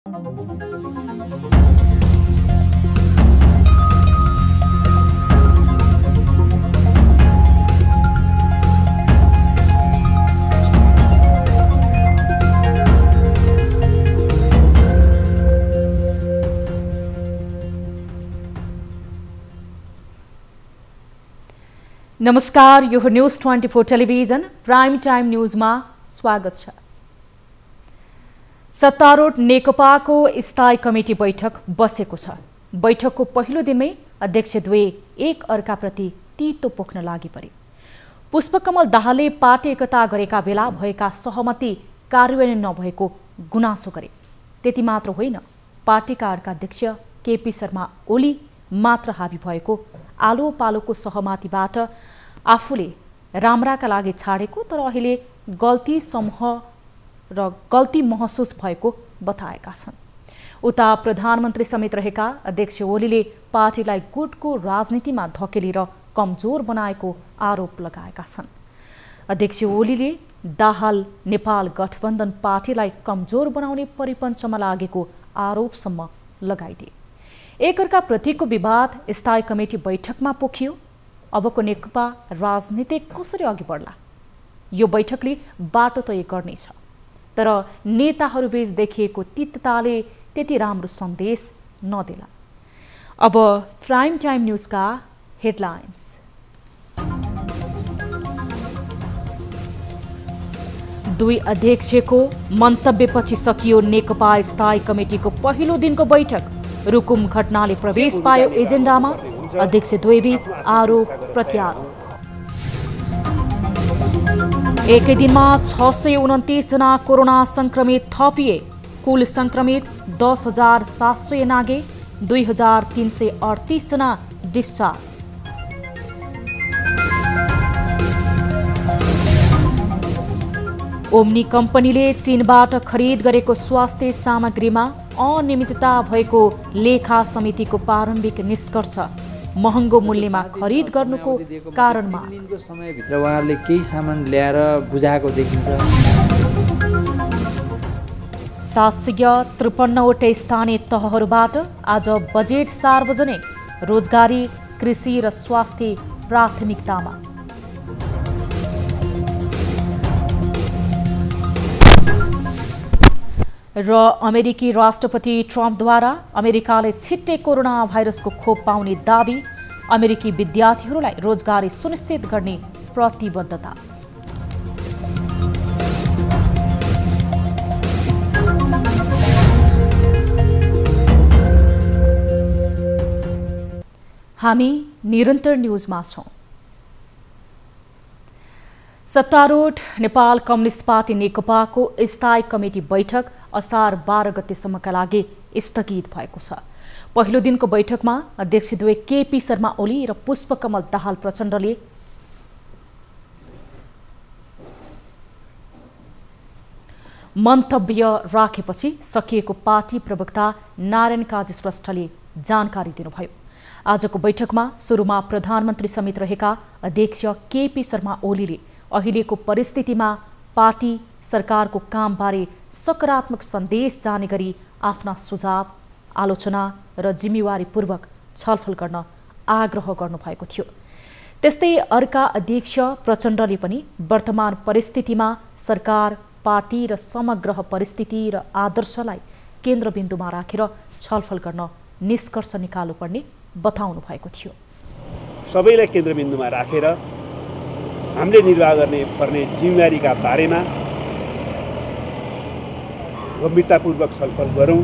नमस्कार, यो news 24 television prime time न्यूजमा स्वागत छ। सत्तारूढ नेकपाको स्थायी कमिटी बैठक बसेको छ। बैठकको पहिलो दिनमै अध्यक्षद्वय एक अर्काप्रति तीतो पोख्न लागि परे। पुष्पकमल दाहालले पार्टी एकता गरेका बेला भएका सहमति कार्यान्वयन नभएको गुनासो गरे। त्यति मात्र होइन, पार्टीका अर्का अध्यक्ष केपी शर्मा ओली मात्र हावी भएको आलो पालोको सहमतिबाट आफूले राम्राका लागि छाडेको तर अहिले गल्ती महसुस भएको बताएका छन्। उता प्रधानमन्त्री समेत रहेका अध्यक्ष ओलीले पार्टीलाई गुटको राजनीतिमा धकेलेर कमजोर बनाएको आरोप लगाएका छन्। अध्यक्ष ओलीले दाहाल नेपाल गठबन्धन पार्टीलाई कमजोर बनाउने परिपञ्चमा लागेको आरोपसम्म लगाइदिए। एकअर्काप्रतिको विवाद स्थायी कमिटी बैठकमा पोखियो। अबको नेकपा राजनीति कसरी अघि बढ्ला, यो बैठकले बाटो तय गर्नेछ। तर नेताहरूबीच देखिएको तीव्रताले त्यति राम्रो सन्देश नदेला। अब प्राइम टाइम न्यूजका हेडलाइन्स। दुई अध्यक्षको मन्तव्यपछि सकियो नेकपा स्थायी कमिटीको पहिलो दिनको बैठक। रुकुम घटनाले प्रवेश पायो एजेन्डामा। अध्यक्ष द्वयबीच आरोप प्रत्यारोप। एकै दिनमा 629 जना कोरोना संक्रमित थपिए। कुल संक्रमित 10,700 नागे। 2,338 जना डिस्चार्ज। ओम्नी कम्पनीले चीनबाट खरिद गरेको स्वास्थ्य सामग्रीमा अनियमितता भएको लेखा समितिको प्रारम्भिक निष्कर्ष। महँगो मूल्यमा खरिद गर्नुको कारणमा दिनको समयभित्र उहाँहरूले केही सामान ल्याएर बुझाएको देखिन्छ। 753वटै स्थानीय तहहरूबाट आज बजेट सार्वजनिक। रोजगारी, कृषि र स्वास्थ्य प्राथमिकतामा। र अमेरिकी राष्ट्रपति ट्रम्पद्वारा अमेरिकाले छिट्टै कोरोना भाइरसको खोप पाउने दावी। अमेरिकी विद्यार्थीहरूलाई रोजगारी सुनिश्चित गर्ने प्रतिबद्धता। हामी निरन्तर न्यूजमा छौं। सत्तारूढ नेपाल कम्युनिस्ट पार्टी नेकपाको स्थायी कमिटी बैठक असार 12 गतेसम्मका लागि स्थगित भएको छ। पहिलो दिनको बैठकमा अध्यक्षद्वय केपी शर्मा ओली र पुष्पकमल दाहाल प्रचण्डले मन्तव्य राखेपछि सकिएको पार्टी प्रवक्ता नारायण काजी श्रेष्ठले जानकारी दिनुभयो। आजको बैठकमा सुरुमा प्रधानमन्त्री समेत रहेका अध्यक्ष केपी शर्मा ओलीले अहिलेको परिस्थितिमा पार्टी सरकारको कामबारे सकारात्मक सन्देश जाने गरी आफ्ना सुझाव, आलोचना र जिम्मेवारीपूर्वक छलफल गर्न आग्रह गर्नुभएको थियो। त्यस्तै अर्का अध्यक्ष प्रचण्डले पनि वर्तमान परिस्थितिमा सरकार, पार्टी र समग्र परिस्थिति र आदर्शलाई केन्द्रबिन्दुमा राखेर छलफल गर्न निष्कर्ष निकाल्नुपर्ने बताउनु भएको थियो। सबैलाई केन्द्रबिन्दुमा राखेर हामीले निर्वाह गर्ने पर्ने जिम्मेवारीका बारेमा गम्भीरतापूर्वक छलफल गरौँ।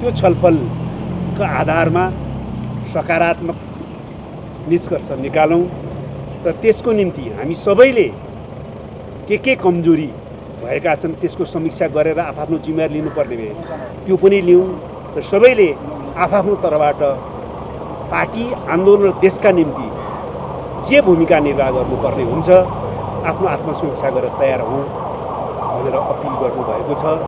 त्यो छलफलका आधारमा सकारात्मक निष्कर्ष निकालौँ र त्यसको निम्ति हामी सबैले के कमजोरी भएका छन् त्यसको समीक्षा गरेर आफ्नो जिम्मेवारी लिनुपर्ने भए त्यो पनि लिउँ र सबैले आफ्नो तर्फबाट पार्टी, आन्दोलन र देशका निम्ति जे भूमिका निर्वाह गर्नुपर्ने हुन्छ आफ्नो आत्मसमीक्षा गरेर तयार हौँ भनेर अपिल गर्नुभएको छ।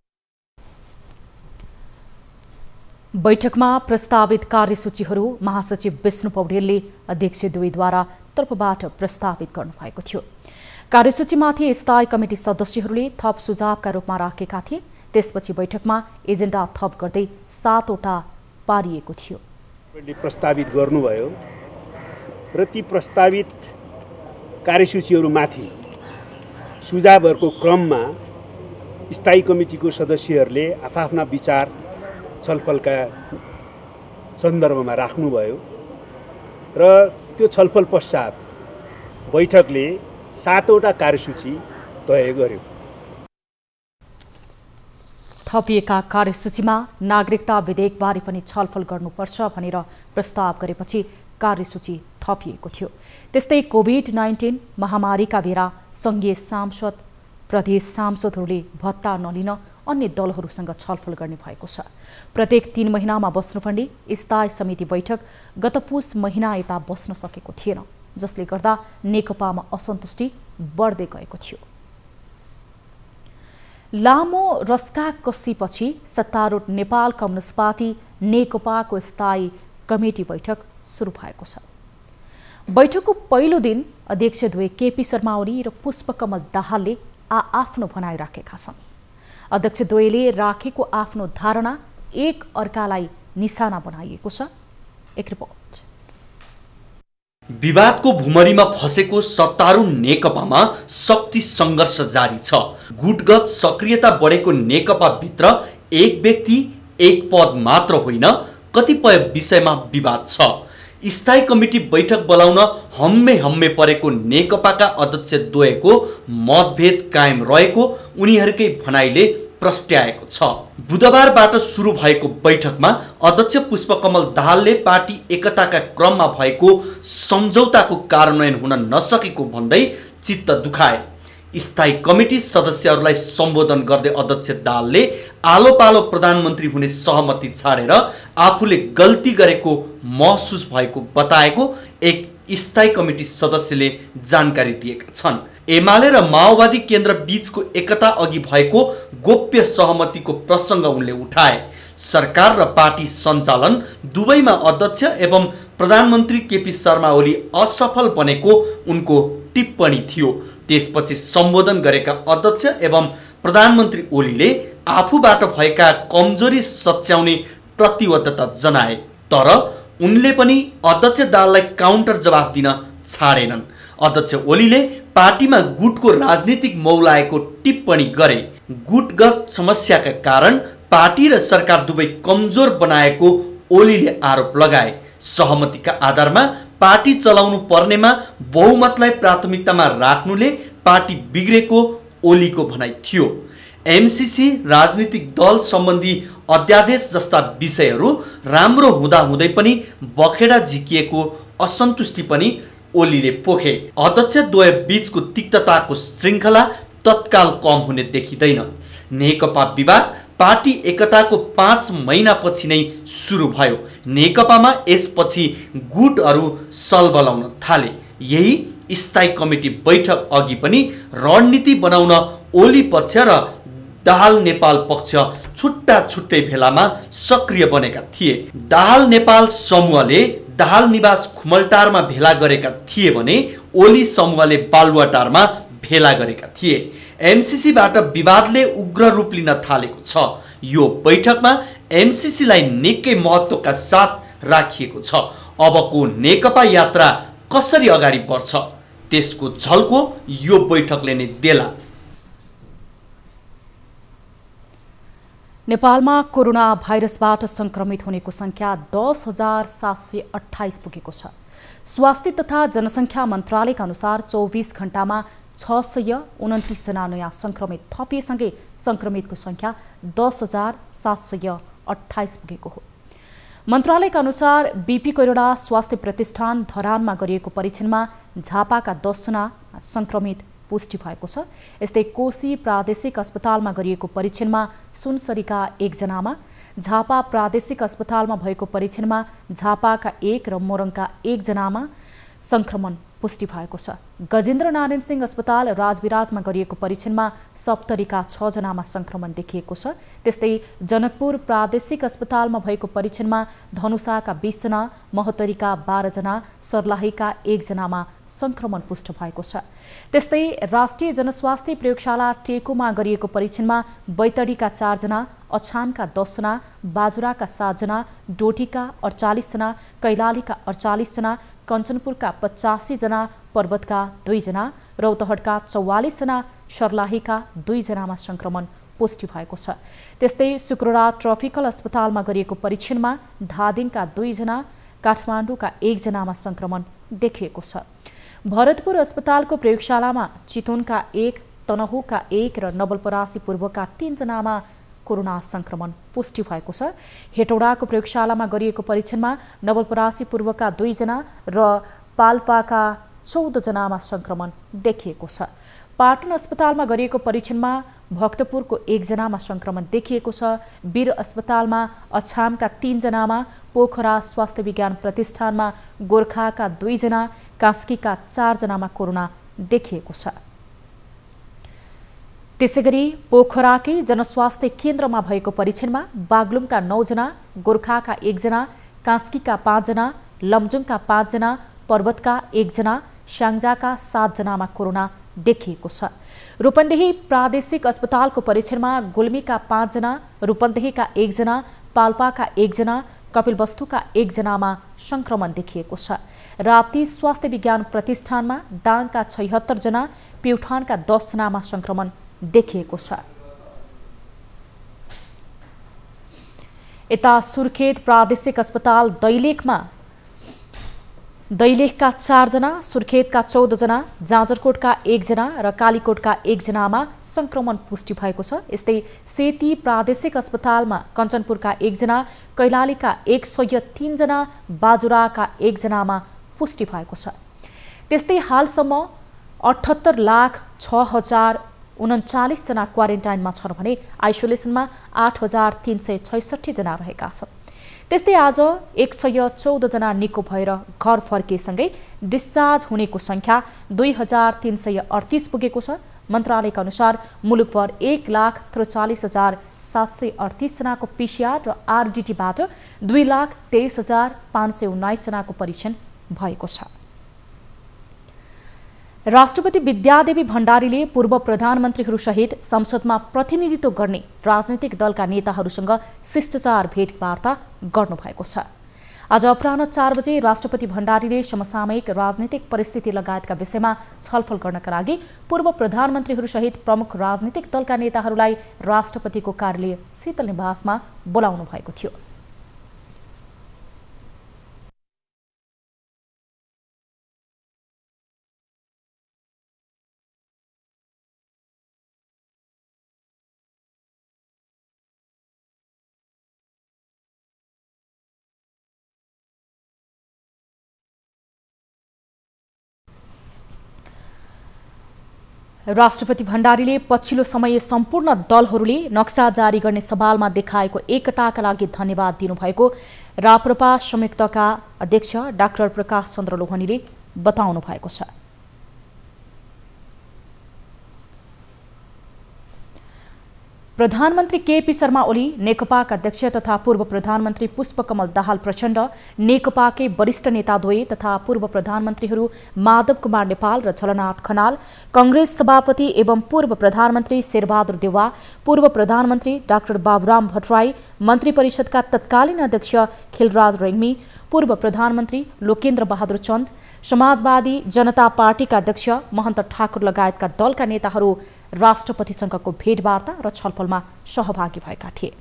बैठकमा प्रस्तावित कार्यसूचीहरू महासचिव विष्णु पौडेलले अध्यक्षद्वयद्वारा तर्फबाट प्रस्तावित गर्नुभएको थियो। कार्यसूचीमाथि स्थायी कमिटी सदस्यहरूले थप सुझावका रूपमा राखेका थिए। त्यसपछि बैठकमा एजेन्डा थप गर्दै 7वटा पारिएको थियो। प्रस्तावित गर्नुभयो र ती प्रस्तावित कार्यसूचीहरूमाथि सुझावहरूको क्रममा स्थायी कमिटीको सदस्यहरूले आफ्ना विचार छलफलका सन्दर्भमा राख्नुभयो र त्यो छलफल पश्चात बैठकले 7वटा कार्यसूची तय गर्यो। थपिएका कार्यसूचीमा नागरिकता विधेयकबारे पनि छलफल गर्नुपर्छ भनेर प्रस्ताव गरेपछि कार्यसूची थपिएको थियो। त्यस्तै कोभिड-19 महामारीका बेला सङ्घीय सांसद प्रदेश सांसदहरूले भत्ता नलिन अन्य दलहरूसँग छलफल गर्ने भएको छ। प्रत्येक 3 महिनामा बस्नुपर्ने स्थायी समिति बैठक गत पुस महिना यता बस्न सकेको थिएन, जसले गर्दा नेकपामा असन्तुष्टि बढ्दै गएको थियो। लामो रस्काकसीपछि सत्तारूढ नेपाल कम्युनिस्ट पार्टी नेकपाको स्थायी कमिटी बैठक सुरु भएको छ। बैठकको पहिलो दिन अध्यक्षद्वय केपी शर्मा ओली र पुष्पकमल दाहालले आफ्नो भनाइ राखेका छन्। अध्यक्षद्वयले राखेको आफ्नो धारणा एक अर्कालाई निशाना बनाइएको छ। एक रिपोर्ट। विवादको भुमरीमा फसेको सत्तारूढ नेकपामा शक्ति सङ्घर्ष जारी छ। गुटगत सक्रियता बढेको नेकपाभित्र एक व्यक्ति एक पद मात्र होइन, कतिपय विषयमा विवाद छ। स्थायी कमिटी बैठक बोलाउन हम्मे परेको नेकपाका अध्यक्षद्वयको मतभेद कायम रहेको उनीहरूकै भनाइले प्रस्ट्याएको छ। बुधबारबाट सुरु भएको बैठकमा अध्यक्ष पुष्पकमल दाहालले पार्टी एकताका क्रममा भएको सम्झौताको कार्यान्वयन हुन नसकेको भन्दै चित्त दुखाए। स्थायी कमिटी सदस्यहरूलाई सम्बोधन गर्दै अध्यक्ष दाहालले आलो पालो प्रधानमन्त्री हुने सहमति छाडेर आफूले गल्ती गरेको महसुस भएको बताएको एक स्थायी कमिटी सदस्यले जानकारी दिएका छन्। एमाले र माओवादी केन्द्र बीचको एकता अघि भएको गोप्य सहमतिको प्रसङ्ग उनले उठाए। सरकार र पार्टी सञ्चालन दुवैमा अध्यक्ष एवं प्रधानमन्त्री केपी शर्मा ओली असफल बनेको उनको टिप्पणी थियो। त्यसपछि सम्बोधन गरेका अध्यक्ष एवं प्रधानमन्त्री ओलीले आफूबाट भएका कमजोरी सच्याउने प्रतिबद्धता जनाए, तर उनले पनि अध्यक्ष दाहाललाई काउन्टर जवाफ दिन छाडेनन्। अध्यक्ष ओलीले पार्टीमा गुटको राजनीतिक मौलाएको टिप्पणी गरे। गुटगत समस्याका कारण पार्टी र सरकार दुवै कमजोर बनाएको ओलीले आरोप लगाए। सहमतिका आधारमा पार्टी चलाउनु पर्नेमा बहुमतलाई प्राथमिकतामा राख्नुले पार्टी बिग्रेको ओलीको भनाइ थियो। एमसीसी, राजनीतिक दल सम्बन्धी अध्यादेश जस्ता विषयहरू राम्रो हुँदाहुँदै पनि बखेडा झिकिएको असन्तुष्टि पनि ओलीले पोखे। अध्यक्षद्वय बीचको तिक्तताको श्रृङ्खला तत्काल कम हुने देखिँदैन। नेकपा विवाद पार्टी एकताको 5 महिनापछि नै सुरु भयो। नेकपामा यसपछि गुटहरू सलबलाउन थाले। यही स्थायी कमिटी बैठक अघि पनि रणनीति बनाउन ओली पक्ष र दाहाल नेपाल पक्ष छुट्टा छुट्टै भेलामा सक्रिय बनेका थिए। दाहाल नेपाल समूहले दाहाल निवास खुमलटारमा भेला गरेका थिए भने ओली समूहले बालुवाटारमा भेला गरेका थिए। एमसीसीबाट विवादले उग्र रूप लिन थालेको छ। यो बैठकमा एमसीसीलाई निकै महत्त्वका साथ राखिएको छ। अबको नेकपा यात्रा कसरी अगाडि बढ्छ त्यसको झल्को यो बैठकले नै देला। नेपालमा कोरोना भाइरसबाट संक्रमित हुनेको संख्या 10,728 पुगेको छ। स्वास्थ्य तथा जनसङ्ख्या मन्त्रालयका अनुसार 24 घण्टामा 629 जना नयाँ संक्रमित थपिएसँगै संक्रमितको संख्या 10,728 पुगेको हो। मन्त्रालयका अनुसार बीपी कोइराला स्वास्थ्य प्रतिष्ठान धरानमा गरिएको परीक्षणमा झापाका 10 जना संक्रमित पुष्टि भएको छ। यस्तै कोशी प्रादेशिक अस्पतालमा गरिएको परीक्षणमा सुनसरीका 1 जनामा, झापा प्रादेशिक अस्पतालमा भएको परीक्षणमा झापाका 1 र मोरङका 1 जनामा संक्रमण पुष्टि भएको छ। गजेन्द्र नारायण सिंह अस्पताल राजविराजमा गरिएको परीक्षणमा सप्तरीका 6 जनामा संक्रमण देखिएको छ। त्यस्तै जनकपुर प्रादेशिक अस्पतालमा भएको परीक्षणमा धनुषाका 20 जना, महोत्तरीका 12 जना, सर्लाहीका 1 जनामा संक्रमण पुष्टि भएको छ। त्यस्तै राष्ट्रिय जनस्वास्थ्य प्रयोगशाला टेकोमा गरिएको परीक्षणमा बैतडीका 4 जना, अछामका 10 जना, बाजुराका 7 जना, डोटीका 48 जना, कैलालीका 48 जना, कञ्चनपुरका 85 जना, पर्वतका 2 जना, रौतहटका 44 जना, सर्लाहीका 2 जनामा संक्रमण पुष्टि भएको छ। त्यस्तै शुक्रबार ट्रपिकल अस्पतालमा गरिएको परीक्षणमा धादिङका 2 जना, काठमाडौँका 1 जनामा संक्रमण देखिएको छ। भरतपुर अस्पतालको प्रयोगशालामा चितवनका 1, तनहुँका 1 र नवलपरासी पूर्वका 3 जनामा कोरोना संक्रमण पुष्टि भएको छ। हेटौडाको प्रयोगशालामा गरिएको परीक्षणमा नवलपरासी पूर्वका 2 जना र पाल्पाका 14 जनामा संक्रमण देखिएको छ। पाटन अस्पतालमा गरिएको परीक्षणमा भक्तपुरको 1 जनामा संक्रमण देखिएको छ। वीर अस्पतालमा अछामका 3 जनामा, पोखरा स्वास्थ्य विज्ञान प्रतिष्ठानमा गोर्खाका 2 जना, कास्कीका 4 जनामा कोरोना देखिएको छ। त्यसैगरी पोखराकै जनस्वास्थ्य केन्द्रमा भएको परीक्षणमा बागलुङका 9 जना, गोर्खाका 1 जना, कास्कीका 5 जना, लमजुङका 5 जना, पर्वतका 1 जना, स्याङ्जाका 7 जनामा कोरोना देखिएको छ। रूपन्देही प्रादेशिक अस्पतालको परीक्षणमा गुल्मीका 5 जना, रूपन्देहीका 1 जना, पाल्पाका 1 जना, कपिलवस्तुका 1 जनामा संक्रमण देखिएको छ। राप्ती स्वास्थ्य विज्ञान प्रतिष्ठानमा दाङका 76 जना, प्युठानका 10 जनामा संक्रमण देखिएको छ। यता सुर्खेत प्रादेशिक अस्पताल दैलेखका 4 जना, सुर्खेतका 14 जना, जाजरकोटका 1 जना र कालीकोटका 1 जनामा संक्रमण पुष्टि भएको छ। यस्तै सेती प्रादेशिक अस्पतालमा कञ्चनपुरका 1 जना, कैलालीका 103 जना, बाजुराका 1 जनामा पुष्टि भएको छ। त्यस्तै हालसम्म 78,06,039 जना क्वारेन्टाइनमा छन् भने आइसोलेसनमा 8,366 जना रहेका छन्। त्यस्तै आज 114 जना निको भएर घर फर्किएसँगै डिस्चार्ज हुनेको संख्या 2,338 पुगेको छ। मन्त्रालयका अनुसार मुलुकभर 1,43,738 जनाको PCR र RDTबाट 2,23,519 जनाको परीक्षण भएको छ। राष्ट्रपति विद्यादेवी भण्डारीले पूर्व प्रधानमन्त्रीहरूसहित संसदमा प्रतिनिधित्व गर्ने राजनैतिक दलका नेताहरूसँग शिष्टाचार भेटवार्ता गर्नुभएको छ। आज अपराह्न 4 बजे राष्ट्रपति भण्डारीले समसामयिक राजनीतिक परिस्थिति लगायतका विषयमा छलफल गर्नका लागि पूर्व प्रधानमन्त्रीहरूसहित प्रमुख राजनीतिक दलका नेताहरूलाई राष्ट्रपतिको कार्यालय शीतल निवासमा बोलाउनु भएको थियो। राष्ट्रपति भण्डारीले पछिल्लो समय सम्पूर्ण दलहरूले नक्सा जारी गर्ने सवालमा देखाएको एकताका लागि धन्यवाद दिनुभएको राप्रपा संयुक्तका अध्यक्ष डाक्टर प्रकाश चन्द्र लोहनीले बताउनु भएको छ। प्रधानमन्त्री केपी शर्मा ओली, नेकपाका अध्यक्ष तथा पूर्व प्रधानमन्त्री पुष्पकमल दाहाल प्रचण्ड, नेकपाकै वरिष्ठ नेताद्वय तथा पूर्व प्रधानमन्त्रीहरू माधव कुमार नेपाल र झलनाथ खनाल, कांग्रेस सभापति एवं पूर्व प्रधानमन्त्री शेरबहादुर देउवा, पूर्व प्रधानमन्त्री डाक्टर बाबुराम भट्टराई, मन्त्री परिषदका तत्कालीन अध्यक्ष खिलराज रेग्मी, पूर्व प्रधानमन्त्री लोकेन्द्र बहादुर चन्द, समाजवादी जनता पार्टीका अध्यक्ष महन्त ठाकुर लगायतका दलका नेताहरू राष्ट्रपतिसँगको भेटवार्ता र छलफलमा सहभागी भएका थिए।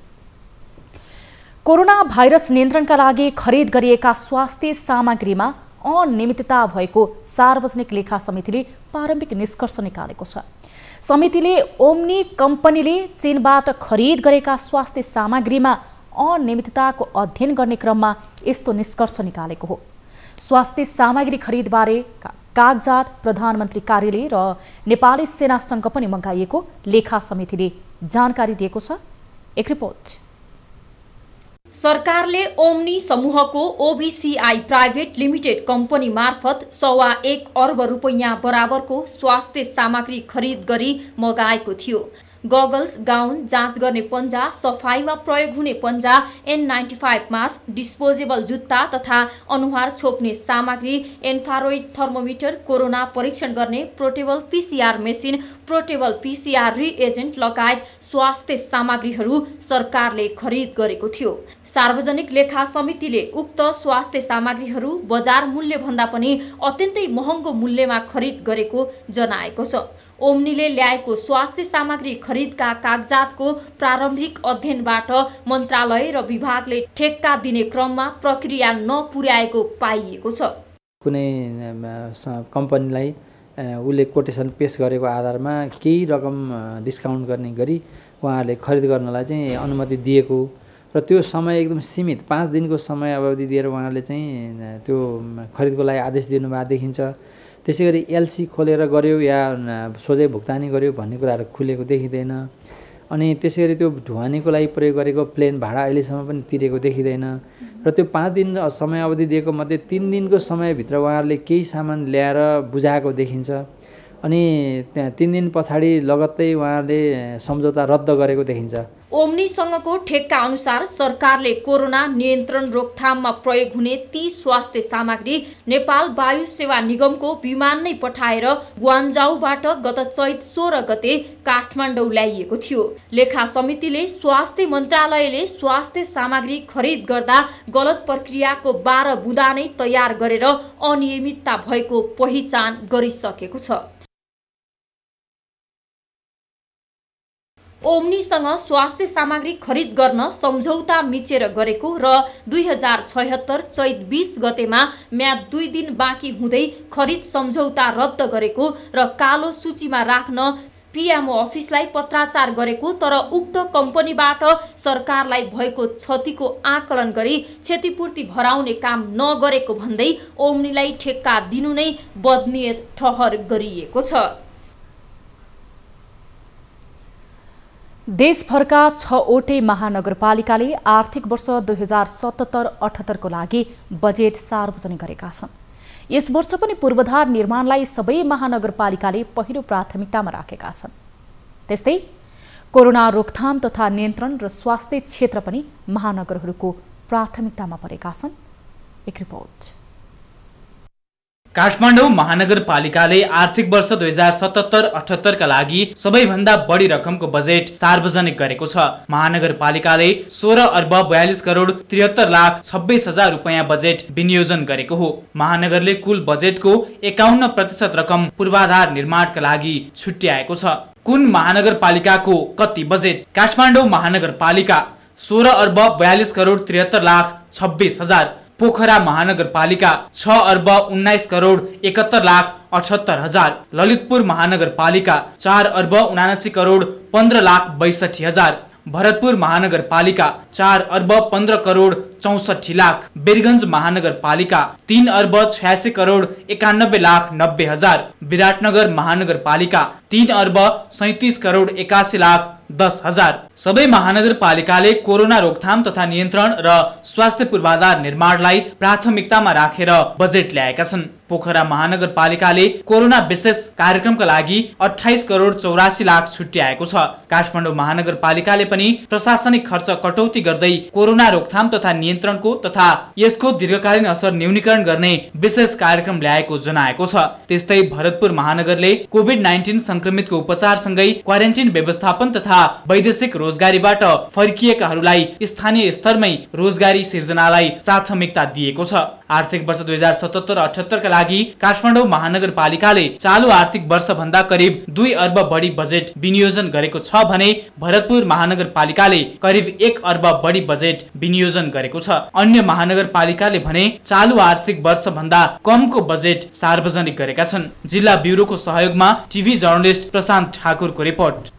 कोरोना भाइरस नियन्त्रणका लागि खरिद गरिएका स्वास्थ्य सामग्रीमा अनियमितता भएको सार्वजनिक लेखा समितिले प्रारम्भिक निष्कर्ष निकालेको छ। समितिले ओम्नी कम्पनीले चीनबाट खरिद गरेका स्वास्थ्य सामग्रीमा अनियमितताको अध्ययन गर्ने क्रममा यस्तो निष्कर्ष निकालेको हो। स्वास्थ्य सामग्री खरिदबारे कागजात प्रधानमन्त्री कार्यालय र नेपाली सेनासँग पनि मगाइएको लेखा समितिले जानकारी दिएको छ। एक रिपोर्ट। सरकारले ओम्नी समूहको ओबीसीआई प्राइभेट लिमिटेड कम्पनी मार्फत 1.25 अर्ब रुपैयाँ बराबरको स्वास्थ्य सामग्री खरिद गरी मगाएको थियो। गगल्स, गाउन, जाँच गर्ने पन्जा, सफाईमा प्रयोग हुने पन्जा, N95 मास्क, डिस्पोजेबल जुत्ता तथा अनुहार छोप्ने सामग्री, इन्फ्रारेड थर्मोमिटर, कोरोना परीक्षण गर्ने portable PCR machine, portable PCR reagent लगायत स्वास्थ्य सामग्रीहरू सरकारले खरिद गरेको थियो। सार्वजनिक लेखा समितिले उक्त स्वास्थ्य सामग्रीहरू बजार मूल्य भन्दा पनि अत्यन्तै महँगो मूल्यमा खरिद गरेको जनाएको छ। ओम्नीले ल्याएको स्वास्थ्य सामग्री खरिदका कागजातको प्रारम्भिक अध्ययनबाट मन्त्रालय र विभागले ठेक्का दिने क्रममा प्रक्रिया नपुर्याएको पाइएको छ। कुनै कम्पनीलाई उसले कोटेसन पेश गरेको आधारमा केही रकम डिस्काउन्ट गर्ने गरी उहाँहरूले खरिद गर्नलाई चाहिँ अनुमति दिएको र त्यो समय एकदम सीमित 5 दिनको समय अवधि दिएर उहाँहरूले चाहिँ त्यो खरिदको लागि आदेश दिनुभएको देखिन्छ। त्यसैगरी एलसी खोलेर गर्यो या सोझै भुक्तानी गर्यो भन्ने कुराहरू खुलेको देखिँदैन। अनि त्यसैगरी त्यो ढुवानीको लागि प्रयोग गरेको प्लेन भाडा अहिलेसम्म पनि तिरेको देखिँदैन र त्यो 5 दिन समय अवधि दिएको मध्ये 3 दिनको समयभित्र उहाँहरूले केही सामान ल्याएर बुझाएको देखिन्छ। अनि त्यहाँ 3 दिन पछाडि लगत्तै उहाँहरूले सम्झौता रद्द गरेको देखिन्छ। ओम्नीसँगको ठेक्का अनुसार सरकारले कोरोना नियन्त्रण रोकथाममा प्रयोग हुने ती स्वास्थ्य सामग्री नेपाल वायु सेवा निगमको विमान नै पठाएर ग्वान्जाउबाट गत चैत 16 गते काठमाडौँ ल्याइएको थियो। लेखा समितिले स्वास्थ्य मन्त्रालयले स्वास्थ्य सामग्री खरिद गर्दा गलत प्रक्रियाको 12 बुँदा नै तयार गरेर अनियमितता भएको पहिचान गरिसकेको छ। ओम्नीसँग स्वास्थ्य सामग्री खरिद गर्न सम्झौता मिचेर गरेको र 2076 चैत 20 गतेमा म्याद 2 दिन बाँकी हुँदै खरिद सम्झौता रद्द गरेको र कालो सूचीमा राख्न पिएमओ अफिसलाई पत्राचार गरेको तर उक्त कम्पनीबाट सरकारलाई भएको क्षतिको आकलन गरी क्षतिपूर्ति भराउने काम नगरेको भन्दै ओम्नीलाई ठेक्का दिनु नै बदनियत ठहर गरिएको छ। देशभरका 6वटै महानगरपालिकाले आर्थिक वर्ष 2077-78 को लागि बजेट सार्वजनिक गरेका छन्। यस वर्ष पनि पूर्वाधार निर्माणलाई सबै महानगरपालिकाले पहिलो प्राथमिकतामा राखेका छन्। त्यस्तै कोरोना रोकथाम तथा नियन्त्रण र स्वास्थ्य क्षेत्र पनि महानगरहरूको प्राथमिकतामा परेका छन्। एक रिपोर्ट। काठमाडौँ महानगरपालिकाले आर्थिक वर्ष 2077-78 का लागि सबैभन्दा बढी रकमको बजेट सार्वजनिक गरेको छ। महानगरपालिकाले 16 अर्ब 42 करोड 73 लाख 26 हजार रुपैयाँ बजेट विनियोजन गरेको हो। महानगरले कुल बजेटको 51% रकम पूर्वाधार निर्माणका लागि छुट्याएको छ। कुन महानगरपालिकाको कति बजेट? काठमाडौँ महानगरपालिका 16 अर्ब 42 करोड 73 लाख 26 हजार। पोखरा महानगरपालिका 6 अर्ब 19 करोड 71 लाख 78 हजार। ललितपुर महानगरपालिका 4 अर्ब 79 करोड 15 लाख 62 हजार। भरतपुर महानगरपालिका 4 अर्ब 15 करोड 64 लाख। वीरगंज महानगरपालिका 3 अर्ब 86 करोड 91 लाख 90 हजार। विराटनगर महानगरपालिका 3 अर्ब 37 करोड 81 लाख 10 हजार। सबै महानगरपालिकाले कोरोना रोकथाम तथा नियन्त्रण र स्वास्थ्य पूर्वाधार निर्माणलाई प्राथमिकतामा राखेर बजेट ल्याएका छन्। पोखरा महानगरपालिकाले कोरोना विशेष कार्यक्रमका लागि 28 करोड 84 लाख छुट्याएको छ। काठमाडौँ महानगरपालिकाले पनि प्रशासनिक खर्च कटौती गर्दै कोरोना रोकथाम तथा नियन्त्रणको तथा यसको दीर्घकालीन असर न्यूनीकरण गर्ने विशेष कार्यक्रम ल्याएको जनाएको छ। त्यस्तै भरतपुर महानगरले कोभिड-19 संक्रमितको उपचारसँगै क्वारेन्टाइन व्यवस्थापन तथा वैदेशिक रोजगारीबाट फर्किएकाहरूलाई स्थानीय स्तरमै रोजगारी सिर्जनालाई प्राथमिकता दिएको छ। आर्थिक वर्ष 2077-78 का लागि काठमाडौँ महानगरपालिकाले चालु आर्थिक वर्ष भन्दा करिब 2 अर्ब बढी बजेट विनियोजन गरेको छ भने भरतपुर महानगरपालिकाले करिब 1 अर्ब बढी बजेट विनियोजन गरेको छ। अन्य महानगरपालिकाले भने चालु आर्थिक वर्ष भन्दा कमको बजेट सार्वजनिक गरेका छन्। जिल्ला ब्युरोको सहयोगमा टिभी जर्नलिस्ट प्रशान्त ठाकुरको रिपोर्ट।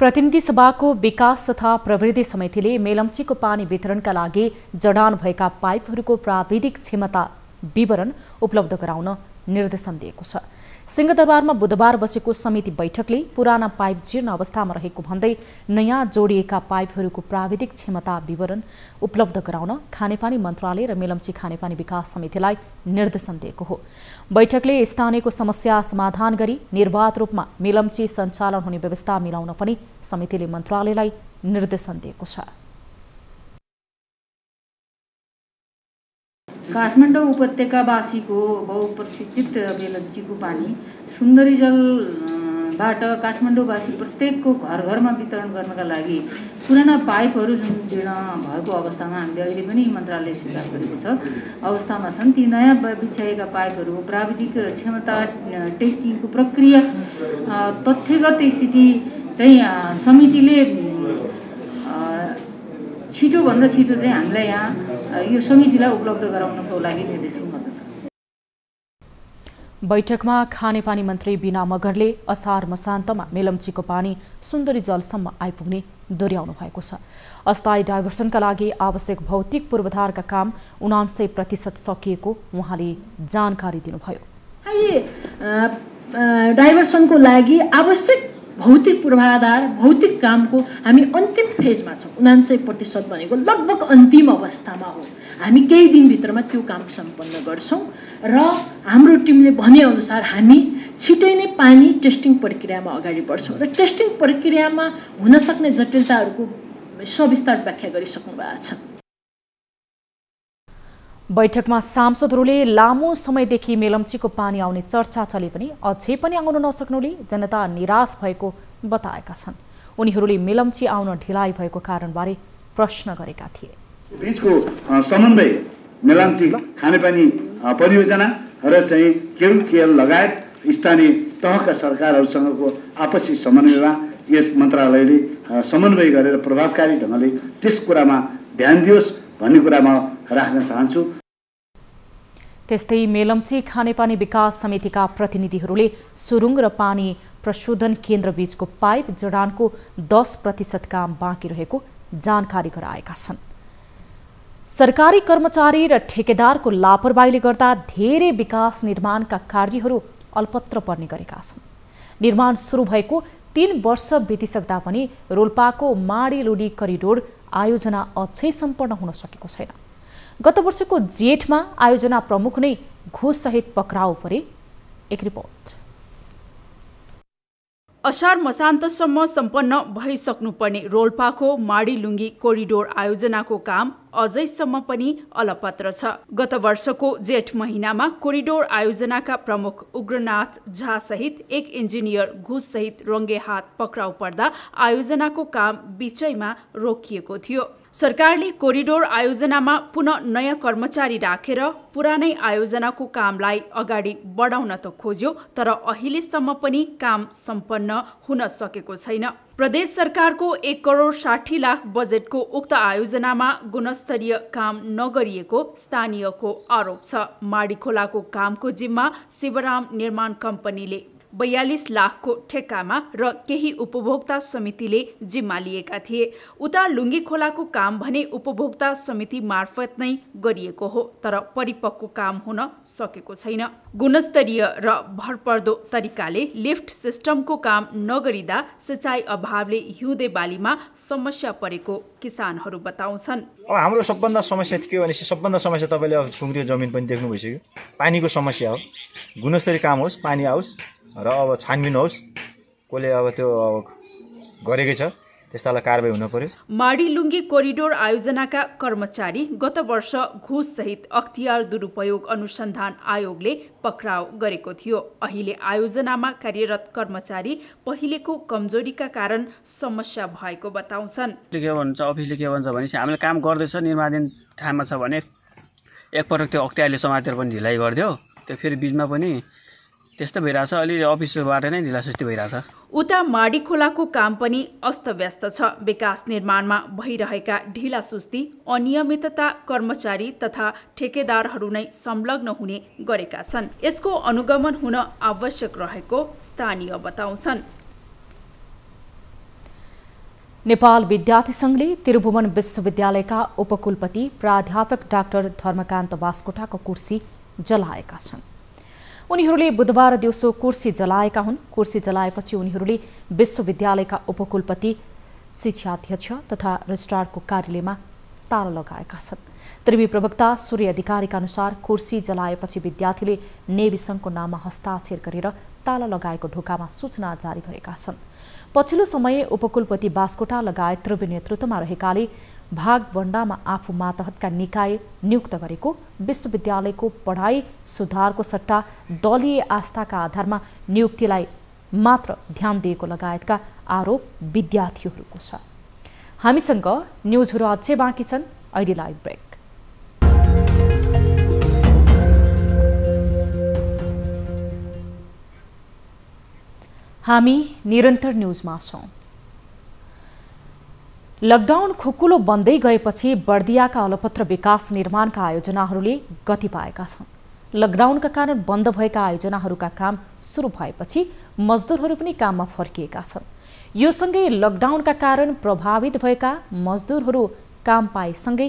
प्रतिनिधि सभाको विकास तथा प्रवृद्धि समितिले मेलम्चीको पानी वितरणका लागि जडान भएका पाइपहरूको प्राविधिक क्षमता विवरण उपलब्ध गराउन निर्देशन दिएको छ। सिंहदरबारमा बुधबार बसेको समिति बैठकले पुराना पाइप जीर्ण अवस्थामा रहेको भन्दै नयाँ जोडिएका पाइपहरूको प्राविधिक क्षमता विवरण उपलब्ध गराउन खानेपानी मन्त्रालय र मेलम्ची खानेपानी विकास समितिलाई निर्देशन दिएको हो। बैठकले स्थानीयको समस्या समाधान गरी निर्वाध रूपमा मेलम्ची सञ्चालन हुने व्यवस्था मिलाउन पनि समितिले मन्त्रालयलाई निर्देशन दिएको छ। काठमाडौँ उपत्यकावासीको बहुप्रशिक्षित मेलम्चीको पानी सुन्दरी जलबाट काठमाडौँवासी प्रत्येकको घर घरमा वितरण गर्नका लागि पुराना पाइपहरू जुन जीर्ण भएको अवस्थामा हामीले अहिले पनि मन्त्रालयले स्वीकार गरेको छ अवस्थामा छन्। ती नयाँ बिछाएका पाइपहरूको प्राविधिक क्षमता टेस्टिङको प्रक्रिया तथ्यगत स्थिति चाहिँ समितिले छिटोभन्दा छिटो चाहिँ हामीलाई यहाँ यो समितिलाई उपलब्ध गराउनको लागि निर्देशन गर्दछ। बैठकमा खानेपानी मन्त्री बिना मगरले असार मसान्तमा मेलम्चीको पानी सुन्दरी जलसम्म आइपुग्ने दोहोर्याउनु भएको छ। अस्थायी डाइभर्सनका लागि आवश्यक भौतिक पूर्वाधारका काम 99% सकिएको उहाँले जानकारी दिनुभयो। डाइभर्सनको लागि आवश्यक भौतिक पूर्वाधार भौतिक कामको हामी अन्तिम फेजमा छौँ। 99% भनेको लगभग अन्तिम अवस्थामा हो। हामी केही दिनभित्रमा त्यो काम सम्पन्न गर्छौँ र हाम्रो टिमले भनेअनुसार हामी छिटै नै पानी टेस्टिङ प्रक्रियामा अगाडि बढ्छौँ र टेस्टिङ प्रक्रियामा हुन सक्ने जटिलताहरूको सविस्तार व्याख्या गरिसक्नु भएको छ। बैठकमा सांसदहरूले लामो समयदेखि मेलम्चीको पानी आउने चर्चा चले पनि अझै पनि आउन नसक्नुले जनता निराश भएको बताएका छन्। उनीहरूले मेलम्ची आउन ढिलाइ भएको कारणबारे प्रश्न गरेका थिए। बीचको समन्वय मेलम्ची खानेपानी परियोजना र चाहिँ केएल लगायत स्थानीय तहका सरकारहरूसँगको आपसी समन्वयमा यस मन्त्रालयले समन्वय गरेर प्रभावकारी ढङ्गले त्यस कुरामा ध्यान दियोस् भन्ने कुरामा राख्न चाहन्छु। त्यस्तै मेलम्ची खानेपानी विकास समितिका प्रतिनिधिहरूले सुरुङ र पानी प्रशोधन केन्द्र बीचको पाइप जडानको 10% काम बाँकी रहेको जानकारी गराएका छन्। सरकारी कर्मचारी र ठेकेदारको लापरवाहीले गर्दा धेरै विकास निर्माणका कार्यहरू अल्पत्र पर्ने गरेका छन्। निर्माण सुरु भएको 3 वर्ष बितिसक्दा पनि रोल्पाको माडीलुडी करिडोर आयोजना अझै सम्पन्न हुन सकेको छैन। गत वर्षको जेठमा आयोजना प्रमुख नै घुससहित पक्राउ परे। एक रिपोर्ट। असार मसान्तसम्म सम्पन्न भइसक्नुपर्ने रोल्पाको माडीलुङ्गी कोरिडोर आयोजनाको काम अझैसम्म पनि अलपत्र छ। गत वर्षको जेठ महिनामा कोरिडोर आयोजनाका प्रमुख उग्रनाथ झा सहित एक इन्जिनियर घुस सहित रङ्गे हात पक्राउ पर्दा आयोजनाको काम बिचैमा रोकिएको थियो। सरकारले कोरिडोर आयोजनामा पुनः नयाँ कर्मचारी राखेर पुरानै आयोजनाको कामलाई अगाडि बढाउन त खोज्यो, तर अहिलेसम्म पनि काम सम्पन्न हुन सकेको छैन। प्रदेश सरकारको 1,60,00,000 बजेटको उक्त आयोजनामा गुणस्तरीय काम नगरिएको स्थानीयको आरोप छ। माडीखोलाको कामको जिम्मा शिवराम निर्माण कम्पनीले 42 लाखको ठेक्कामा र केही उपभोक्ता समितिले जिम्मा लिएका थिए। उता लुङ्गी खोलाको काम भने उपभोक्ता समिति मार्फत नै गरिएको हो, तर परिपक्व काम हुन सकेको छैन। गुणस्तरीय र भरपर्दो तरिकाले लिफ्ट सिस्टमको काम नगरिँदा सिँचाइ अभावले हिउँदे बालीमा समस्या परेको किसानहरू बताउँछन्। अब हाम्रो सबभन्दा समस्या के हो भनेपछि सबभन्दा समस्या तपाईँले अब सुँग्रियो जमिन पनि देख्नु भइसक्यो। पानीको समस्या हो। गुणस्तरीय काम होस्, पानी आओस् र अब छानबिन होस्। कसले अब त्यो गरेकै छ त्यस्तालाई कारबाही हुन पर्यो। माडीलुङ्गी कोरिडोर आयोजनाका कर्मचारी गत वर्ष घुस सहित अख्तियार दुरुपयोग अनुसन्धान आयोगले पक्राउ गरेको थियो। अहिले आयोजनामा कार्यरत कर्मचारी पहिलेको कमजोरीका कारण समस्या भएको बताउँछन्। के भन्छ अफिसले के भन्छ भनेपछि हामीले काम गर्दैछ, निर्माणाधीन ठाउँमा छ भने एकपटक त्यो अख्तियारले समातेर पनि ढिलाइ गरिदियो। त्यो फेरि बिचमा पनि त्यस्तो भइरहेछ। अलि अफिसबाट नै ढिलासुस्ती भइरहेछ। उता माडीखोलाको काम पनि अस्तव्यस्त छ। विकास निर्माणमा भइरहेका ढिलासुस्ती, अनियमितता कर्मचारी तथा ठेकेदारहरू नै संलग्न हुने गरेका छन्। यसको अनुगमन हुन आवश्यक रहेको स्थानीय बताउँछन्। नेपाल विद्यार्थी संघले त्रिभुवन विश्वविद्यालयका उपकुलपति प्राध्यापक डाक्टर धर्मकान्त बास्कोटाको कुर्सी जलाएका छन्। उनीहरूले बुधबार दिउँसो कुर्सी जलाएका हुन्। कुर्सी जलाएपछि उनीहरूले विश्वविद्यालयका उपकुलपति, शिक्षाध्यक्ष तथा रजिस्ट्रारको कार्यालयमा ताला लगाएका छन्। त्रिवी प्रवक्ता सूर्य अधिकारीका अनुसार कुर्सी जलाएपछि विद्यार्थीले नेभी सङ्घको नाममा हस्ताक्षर गरेर ताला लगाएको ढोकामा सूचना जारी गरेका छन्। पछिल्लो समय उपकुलपति बास्कोटा लगायत त्रिवी नेतृत्वमा रहेकाले भागवण्डामा आफू मातहतका निकाय नियुक्त गरेको, विश्वविद्यालयको पढाइ सुधारको सट्टा दलीय आस्थाका आधारमा नियुक्तिलाई मात्र ध्यान दिएको लगायतका आरोप विद्यार्थीहरूको छ। हामीसँग न्युजहरू अझै बाँकी छन्। अहिले लाइभ ब्रेक। हामी निरन्तर न्युजमा छौं। लकडाउन खुकुलो बन्दै गएपछि बर्दियाका अलपत्र विकास निर्माणका आयोजनाहरूले गति पाएका छन्। लकडाउनका कारण बन्द भएका आयोजनाहरूका काम सुरु भएपछि मजदुरहरू पनि काममा फर्किएका छन्। यो सँगै लकडाउनका कारण प्रभावित भएका मजदुरहरू काम पाएसँगै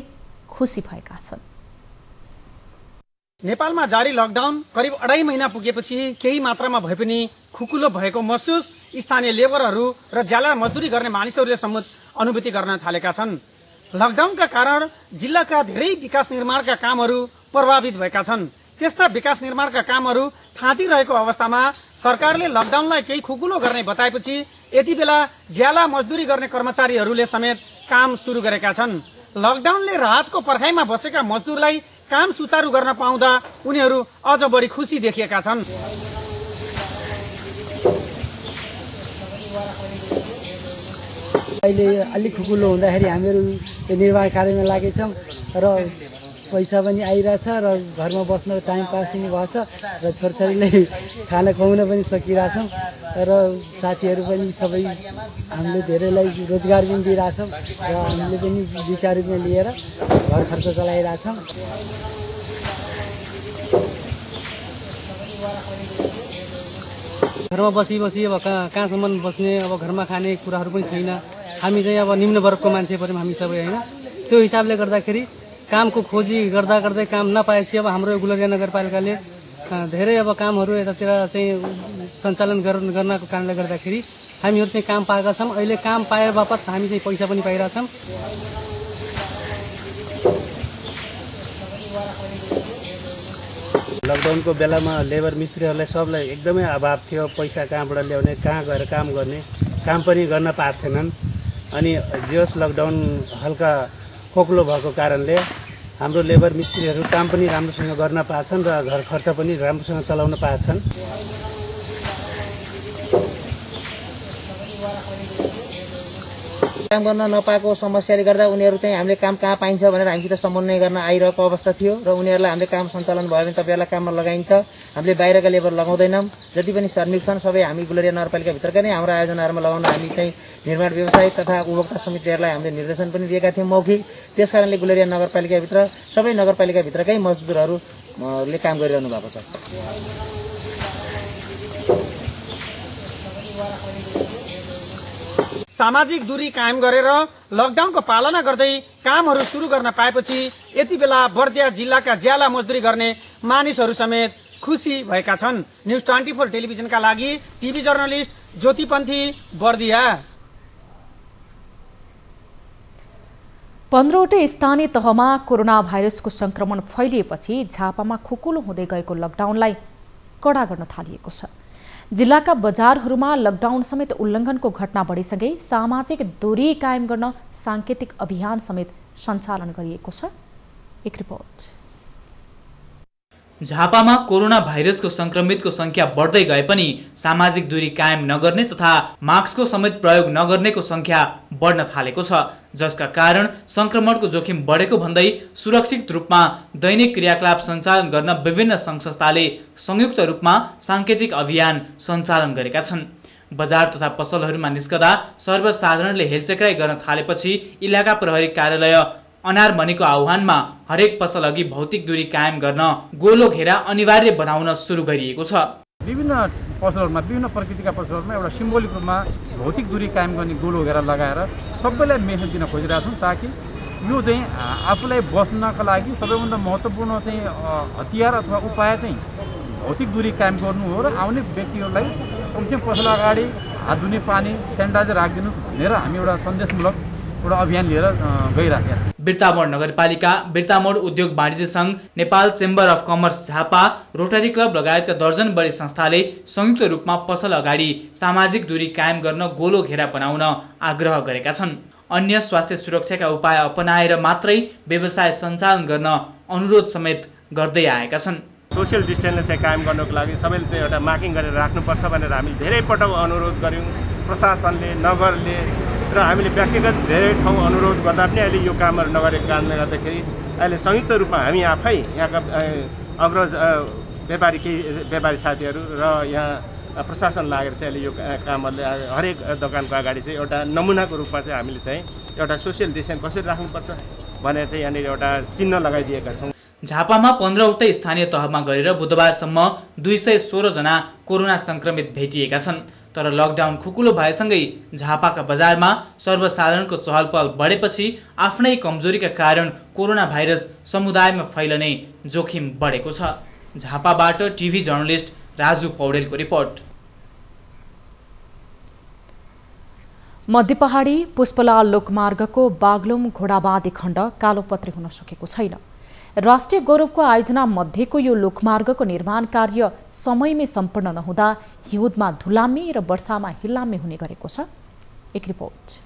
खुसी भएका छन्। नेपालमा जारी लकडाउन करिब 2.5 महिना पुगेपछि केही मात्रामा भए पनि खुकुलो भएको महसुस स्थानीय लेबरहरू र ज्याला मजदुरी गर्ने मानिसहरूले समेत अनुभूति गर्न थालेका छन्। लकडाउनका कारण जिल्लाका धेरै विकास निर्माणका कामहरू प्रभावित भएका छन्। त्यस्ता विकास निर्माणका कामहरू थाँतिरहेको अवस्थामा सरकारले लकडाउनलाई केही खुकुलो गर्ने बताएपछि यति बेला ज्याला मजदुरी गर्ने कर्मचारीहरूले समेत काम सुरु गरेका छन्। लकडाउनले राहतको पर्खाइमा बसेका मजदुरलाई काम सुचारू गर्न पाउँदा उनीहरू अझ बढी खुसी देखिएका छन्। अहिले अलिक खुकुलो हुँदाखेरि हामीहरू निर्माण कार्यमा लागेछौँ र पैसा पनि आइरहेछ र घरमा बस्न टाइम पास पनि भएछ र छोरछोरीले खाना खुवाउन पनि सकिरहेछौँ र साथीहरू पनि सबै हामीले धेरैलाई रोजगार पनि दिइरहेछौँ र हामीले पनि 2-4 रुपियाँ लिएर घर खर्च चलाइरहेछौँ। घरमा बसी अब कहाँसम्म बस्ने, अब घरमा खाने कुराहरू पनि छैन। हामी चाहिँ अब निम्न वर्गको मान्छे पऱ्यौँ हामी सबै होइन। त्यो हिसाबले गर्दाखेरि कामको खोजी गर्दा गर्दै काम नपाएपछि अब हाम्रो गुलरिया नगरपालिकाले धेरै अब कामहरू यतातिर चाहिँ सञ्चालन गर्नको कारणले गर्दाखेरि हामीहरू चाहिँ काम पाएका छौँ। अहिले काम पाए बापत हामी चाहिँ पैसा पनि पाइरहेछौँ। लकडाउनको बेलामा लेबर मिस्त्रीहरूलाई सबलाई एकदमै अभाव थियो। पैसा कहाँबाट ल्याउने, कहाँ गएर काम गर्ने, काम पनि गर्न पाएनन्। अनि जस लकडाउन हल्का खोक्लो भएको कारणले हाम्रो लेबर मिस्त्रीहरू काम पनि राम्रोसँग गर्न पाएछन् र घर खर्च पनि राम्रोसँग चलाउन पाएछन्। काम गर्न नपाएको समस्याले गर्दा उनीहरू चाहिँ हामीले काम कहाँ पाइन्छ भनेर हामीसित समन्वय गर्न आइरहेको अवस्था थियो र उनीहरूलाई हामीले काम सञ्चालन भयो भने तपाईँहरूलाई काममा लगाइन्छ। हामीले बाहिरका लेबर लगाउँदैनौँ। जति पनि श्रमिक छन् सबै हामी गुलरिया नगरपालिकाभित्रका नै हाम्रो आयोजनाहरूमा लगाउन हामी चाहिँ निर्माण व्यवसाय तथा उपभोक्ता समितिहरूलाई हामीले निर्देशन पनि दिएका थियौँ मौखिक। त्यसकारणले गुलरिया नगरपालिकाभित्र सबै नगरपालिकाभित्रकै मजदुरहरूले काम गरिरहनु भएको छ। सामाजिक दूरी कायम गरेर लकडाउनको पालना गर्दै कामहरू सुरु गर्न पाएपछि यति बेला बर्दिया जिल्लाका ज्याला मजदुरी गर्ने मानिसहरू समेत खुसी भएका छन्। न्युज 24 टेलिभिजनका लागि टिभी जर्नलिस्ट ज्योतिपन्थी, बर्दिया। 15वटै स्थानीय तहमा कोरोना भाइरसको संक्रमण फैलिएपछि झापामा खुकुलो हुँदै गएको लकडाउनलाई कडा गर्न थालिएको छ। जिल्लाका बजारहरूमा लकडाउन समेत उल्लङ्घनको घटना बढीसँगै सामाजिक दूरी कायम गर्न सांकेतिक अभियान समेत सञ्चालन गरिएको छ। एक रिपोर्ट। झापामा कोरोना भाइरसको संक्रमितको संख्या बढ्दै गए पनि सामाजिक दूरी कायम नगर्ने तथा मास्कको समेत प्रयोग नगर्नेको संख्या बढ्न थालेको छ, जसका कारण संक्रमणको जोखिम बढेको भन्दै सुरक्षित रूपमा दैनिक क्रियाकलाप सञ्चालन गर्न विभिन्न सङ्घ-संस्थाले संयुक्त रूपमा सांकेतिक अभियान सञ्चालन गरेका छन्। बजार तथा पसलहरूमा निस्कदा सर्वसाधारणले हेलचेक्राइ गर्न थालेपछि इलाका प्रहरी कार्यालय अनारमणिको आह्वानमा हरेक पसल अघि भौतिक दूरी कायम गर्न गोलो घेरा अनिवार्य बनाउन सुरु गरिएको छ। विभिन्न पसलहरूमा, विभिन्न प्रकृतिका पसलहरूमा एउटा सिम्बोलिक रूपमा भौतिक दूरी कायम गर्ने गोलो घेरा लगाएर सबैलाई मेसेज दिन खोजिरहेका छौँ, ताकि यो चाहिँ आफूलाई बस्नका लागि सबैभन्दा महत्त्वपूर्ण चाहिँ हतियार अथवा उपाय चाहिँ भौतिक दूरी कायम गर्नु हो र आउने व्यक्तिहरूलाई कमसेकम पसल अगाडि हात धुने पानी सेनिटाइजर राखिदिनु भनेर हामी एउटा सन्देशमूलक एउटा अभियान लिएर गइराखेका छौँ। बिर्तामोड नगरपालिका, बिर्तामोड उद्योग वाणिज्य सङ्घ, Nepal chamber of commerce Jhapa, rotary club लगायतका दर्जन बढी संस्थाले संयुक्त रूपमा पसल अगाडि सामाजिक दूरी कायम गर्न गोलो घेरा बनाउन आग्रह गरेका छन्। अन्य स्वास्थ्य सुरक्षाका उपाय अपनाएर मात्रै व्यवसाय सञ्चालन गर्न अनुरोध समेत गर्दै आएका छन्। सोसियल डिस्टेन्सलाई चाहिँ कायम गर्नको लागि सबैले चाहिँ एउटा मार्किङ गरेर राख्नुपर्छ भनेर हामीले धेरै पटक अनुरोध गऱ्यौँ, प्रशासनले, नगरले र हामीले व्यक्तिगत धेरै ठाउँ अनुरोध गर्दा पनि अहिले यो कामहरू नगरेको कारणले गर्दाखेरि अहिले संयुक्त रूपमा हामी आफै यहाँका अग्रज व्यापारी साथीहरू र यहाँ प्रशासन लागेर चाहिँ अहिले यो कामहरूले हरेक दोकानको अगाडि चाहिँ एउटा नमुनाको रूपमा चाहिँ हामीले चाहिँ एउटा सोसियल डिस्टेन्स कसरी राख्नुपर्छ भनेर चाहिँ यहाँनिर एउटा चिन्ह लगाइदिएका छौँ। झापामा 15वटै स्थानीय तहमा गरेर बुधबारसम्म 216 जना कोरोना संक्रमित भेटिएका छन्। तर लकडाउन खुकुलो भएसँगै झापाका बजारमा सर्वसाधारणको चहलपहल बढेपछि आफ्नै कमजोरीका कारण कोरोना भाइरस समुदायमा फैलने जोखिम बढेको छ। झापाबाट टिभी जर्नलिस्ट राजु पौडेलको रिपोर्ट। मध्य पहाडी पुष्पलाल लोकमार्गको बागलुङ घोडाबाँधी खण्ड कालोपत्री हुन सकेको छैन। राष्ट्रिय गौरवको आयोजना मध्येको यो लोकमार्गको निर्माण कार्य समयमै सम्पन्न नहुँदा हिउँदमा धुलामी र वर्षामा हिल्लामी हुने गरेको छ। एक रिपोर्ट।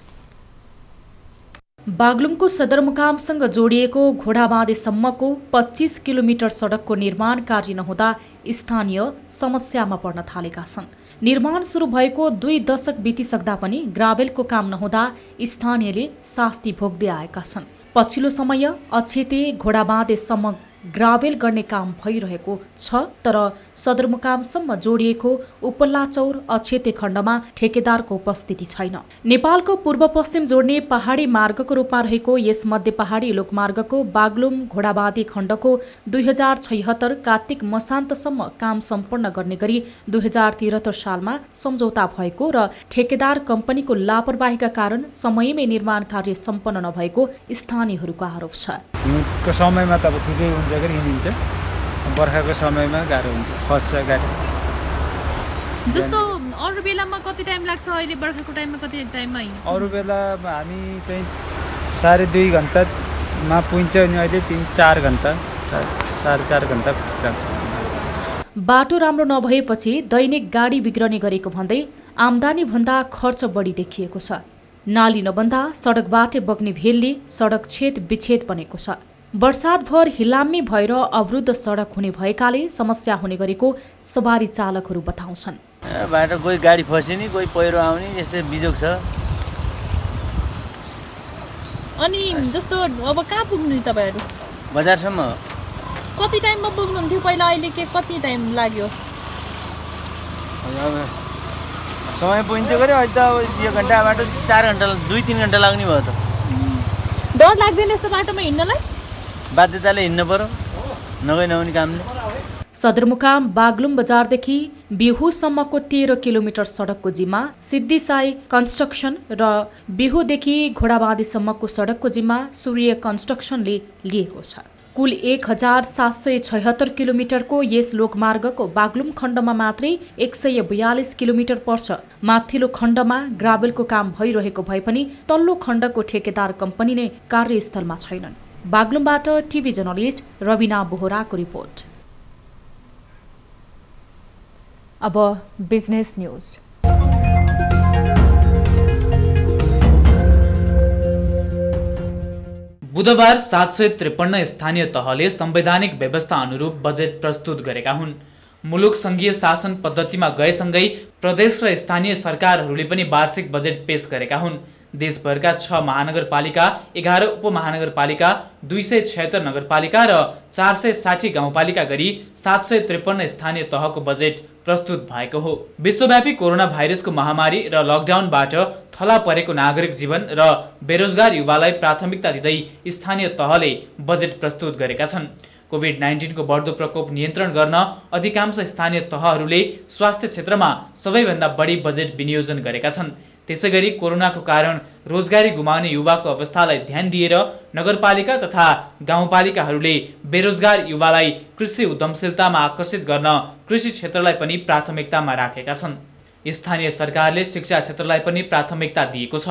बागलुङको सदरमुकामसँग जोडिएको घोडाबाँधेसम्मको 25 किलोमिटर सडकको निर्माण कार्य नहुँदा स्थानीय समस्यामा पर्न थालेका छन्। निर्माण सुरु भएको 2 दशक बितिसक्दा पनि ग्राभेलको काम नहुँदा स्थानीयले शास्ति भोग्दै आएका छन्। पछिल्लो समय अक्षेते घोडाबाँधेसम्म ग्राभेल गर्ने काम भइरहेको छ, तर सदरमुकामसम्म जोडिएको उपल्लाचौर अक्षेते खण्डमा ठेकेदारको उपस्थिति छैन। नेपालको पूर्व पश्चिम जोड्ने पहाडी मार्गको रूपमा रहेको यस मध्य पहाडी लोकमार्गको बागलुङ घोडाबाँधी खण्डको 2076 कार्तिक मसान्तसम्म काम सम्पन्न गर्ने गरी 2073 सालमा सम्झौता भएको र ठेकेदार कम्पनीको लापरवाहीका कारण समयमै निर्माण कार्य सम्पन्न नभएको स्थानीयहरूको आरोप छ। हिउँदको समयमा त अब ठिकै हुन्छ कि हिँडिन्छ, बर्खाको समयमा गाह्रो हुन्छ, फस्छ गाडी। जस्तो अरू बेलामा कति टाइम लाग्छ, अहिले बर्खाको टाइममा कति टाइममा हिँड्छ? अरू बेलामा हामी चाहिँ 2.5 घन्टामा पुग्छ अनि अहिले 3-4 घन्टा 4.5 घन्टा लाग्छ। बाटो राम्रो नभएपछि दैनिक गाडी बिग्रने गरेको भन्दै आम्दानी भन्दा खर्च बढी देखिएको छ। नाली नबन्दा सडकबाटै बग्ने भेलले सडक छेद विच्छेद बनेको छ। वर्षातभर हिलामी भएर अवरुद्ध सडक हुने भएकाले समस्या हुने गरेको सवारी चालकहरू बताउँछन्। बाटो कोही गाडी फसिने, कोही पहिरो आउने, यस्तै बिजोग छ। अनि जस्तो अब कहाँ पुग्नु नि तपाईँहरू? बजारसम्म। कति टाइममा पुग्नुहुन्थ्यो पहिला, अहिले के कति टाइम लाग्यो? समय पुग्थ्यो गरे, अहिले त यो घन्टा बाटो 4 घन्टा 2-3 घन्टा लाग्ने भयो त। डर लाग्दैन यस्तो बाटोमा हिँड्नलाई? बाध्यताले हिँड्नु पर्यो, नगई नहुने कामले। सदरमुकाम बागलुङ बजारदेखि बिहुसम्मको 13 किलोमिटर सडकको जिम्मा सिद्धिसाई कन्स्ट्रक्सन र बिहुदेखि घोडाबाँधीसम्मको सडकको जिम्मा सूर्य कन्स्ट्रक्सनले लिएको छ। कुल 1776 किलोमिटरको यस लोकमार्गको बागलुङ खण्डमा मात्रै 142 किलोमिटर पर्छ। माथिल्लो खण्डमा ग्राभेलको काम भइरहेको भए पनि तल्लो खण्डको ठेकेदार कम्पनी नै कार्यस्थलमा छैनन्। बागलुङबाट टिभी जर्नलिस्ट रविना बोहराको रिपोर्ट। अब बिजनेस न्यूज। बुधबार 753 स्थानीय तहले संवैधानिक व्यवस्था अनुरूप बजेट प्रस्तुत गरेका हुन्। मुलुक संघीय शासन पद्धतिमा गएसँगै प्रदेश र स्थानीय सरकारहरूले पनि वार्षिक बजेट पेश गरेका हुन्। देशभरका 6 महानगरपालिका, 11 उपमहानगरपालिका, 276 नगरपालिका र 460 गाउँपालिका गरी 753 स्थानीय तहको बजेट प्रस्तुत भएको हो। विश्वव्यापी कोरोना भाइरसको महामारी र लकडाउनबाट थला परेको नागरिक जीवन र बेरोजगार युवालाई प्राथमिकता दिँदै स्थानीय तहले बजेट प्रस्तुत गरेका छन्। कोभिड-19 को बढ्दो प्रकोप नियन्त्रण गर्न अधिकांश स्थानीय तहहरूले स्वास्थ्य क्षेत्रमा सबैभन्दा बढी बजेट विनियोजन गरेका छन्। त्यसैगरी कोरोनाको कारण रोजगारी गुमाउने युवाको अवस्थालाई ध्यान दिएर नगरपालिका तथा गाउँपालिकाहरूले बेरोजगार युवालाई कृषि उद्यमशीलतामा आकर्षित गर्न कृषि क्षेत्रलाई पनि प्राथमिकतामा राखेका छन्। स्थानीय सरकारले शिक्षा क्षेत्रलाई पनि प्राथमिकता दिएको छ।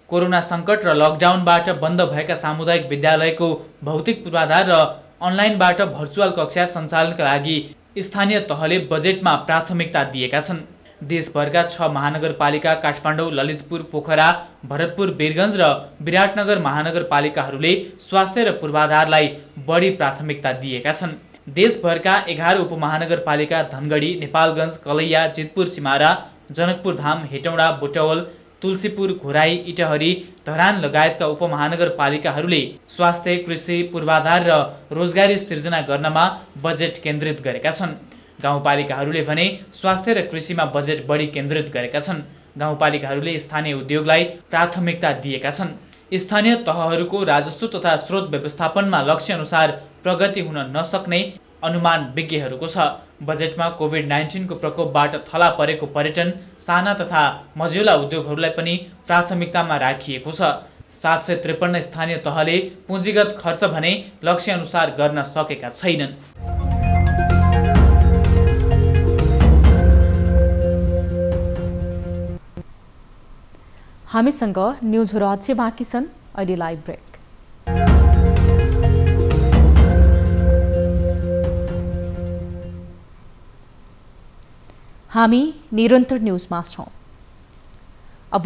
कोरोना सङ्कट र लकडाउनबाट बन्द भएका सामुदायिक विद्यालयको भौतिक पूर्वाधार र अनलाइनबाट भर्चुअल कक्षा सञ्चालनका लागि स्थानीय तहले बजेटमा प्राथमिकता दिएका छन्। देशभरका 6 महानगरपालिका काठमाडौँ, ललितपुर, पोखरा, भरतपुर, वीरगञ्ज र विराटनगर महानगरपालिकाहरूले स्वास्थ्य र पूर्वाधारलाई बढी प्राथमिकता दिएका छन्। देशभरका 11 उपमहानगरपालिका धनगढी, नेपालगञ्ज, कलैया, जितपुर सिमारा, जनकपुर धाम, हेटौँडा, बुटवल, तुलसीपुर, घोराई, इटहरी, धरान लगायतका उपमहानगरपालिकाहरूले स्वास्थ्य, कृषि, पूर्वाधार र रोजगारी सिर्जना गर्नमा बजेट केन्द्रित गरेका छन्। गाउँपालिकाहरूले भने स्वास्थ्य र कृषिमा बजेट बढी केन्द्रित गरेका छन्। गाउँपालिकाहरूले स्थानीय उद्योगलाई प्राथमिकता दिएका छन्। स्थानीय तहहरूको राजस्व तथा स्रोत व्यवस्थापनमा लक्ष्य अनुसार प्रगति हुन नसक्ने अनुमान विज्ञहरूको छ। बजेटमा कोभिड-19 को प्रकोपबाट थला परेको पर्यटन, साना तथा मझौला उद्योगहरूलाई पनि प्राथमिकतामा राखिएको छ। 753 स्थानीय तहले पुँजीगत खर्च भने लक्ष्य अनुसार गर्न सकेका छैनन्। हामीसँग न्युजहरू अझै बाँकी छन्। अहिले लाइभ ब्रेक। हामी निरन्तर न्युजमा छौँ। अब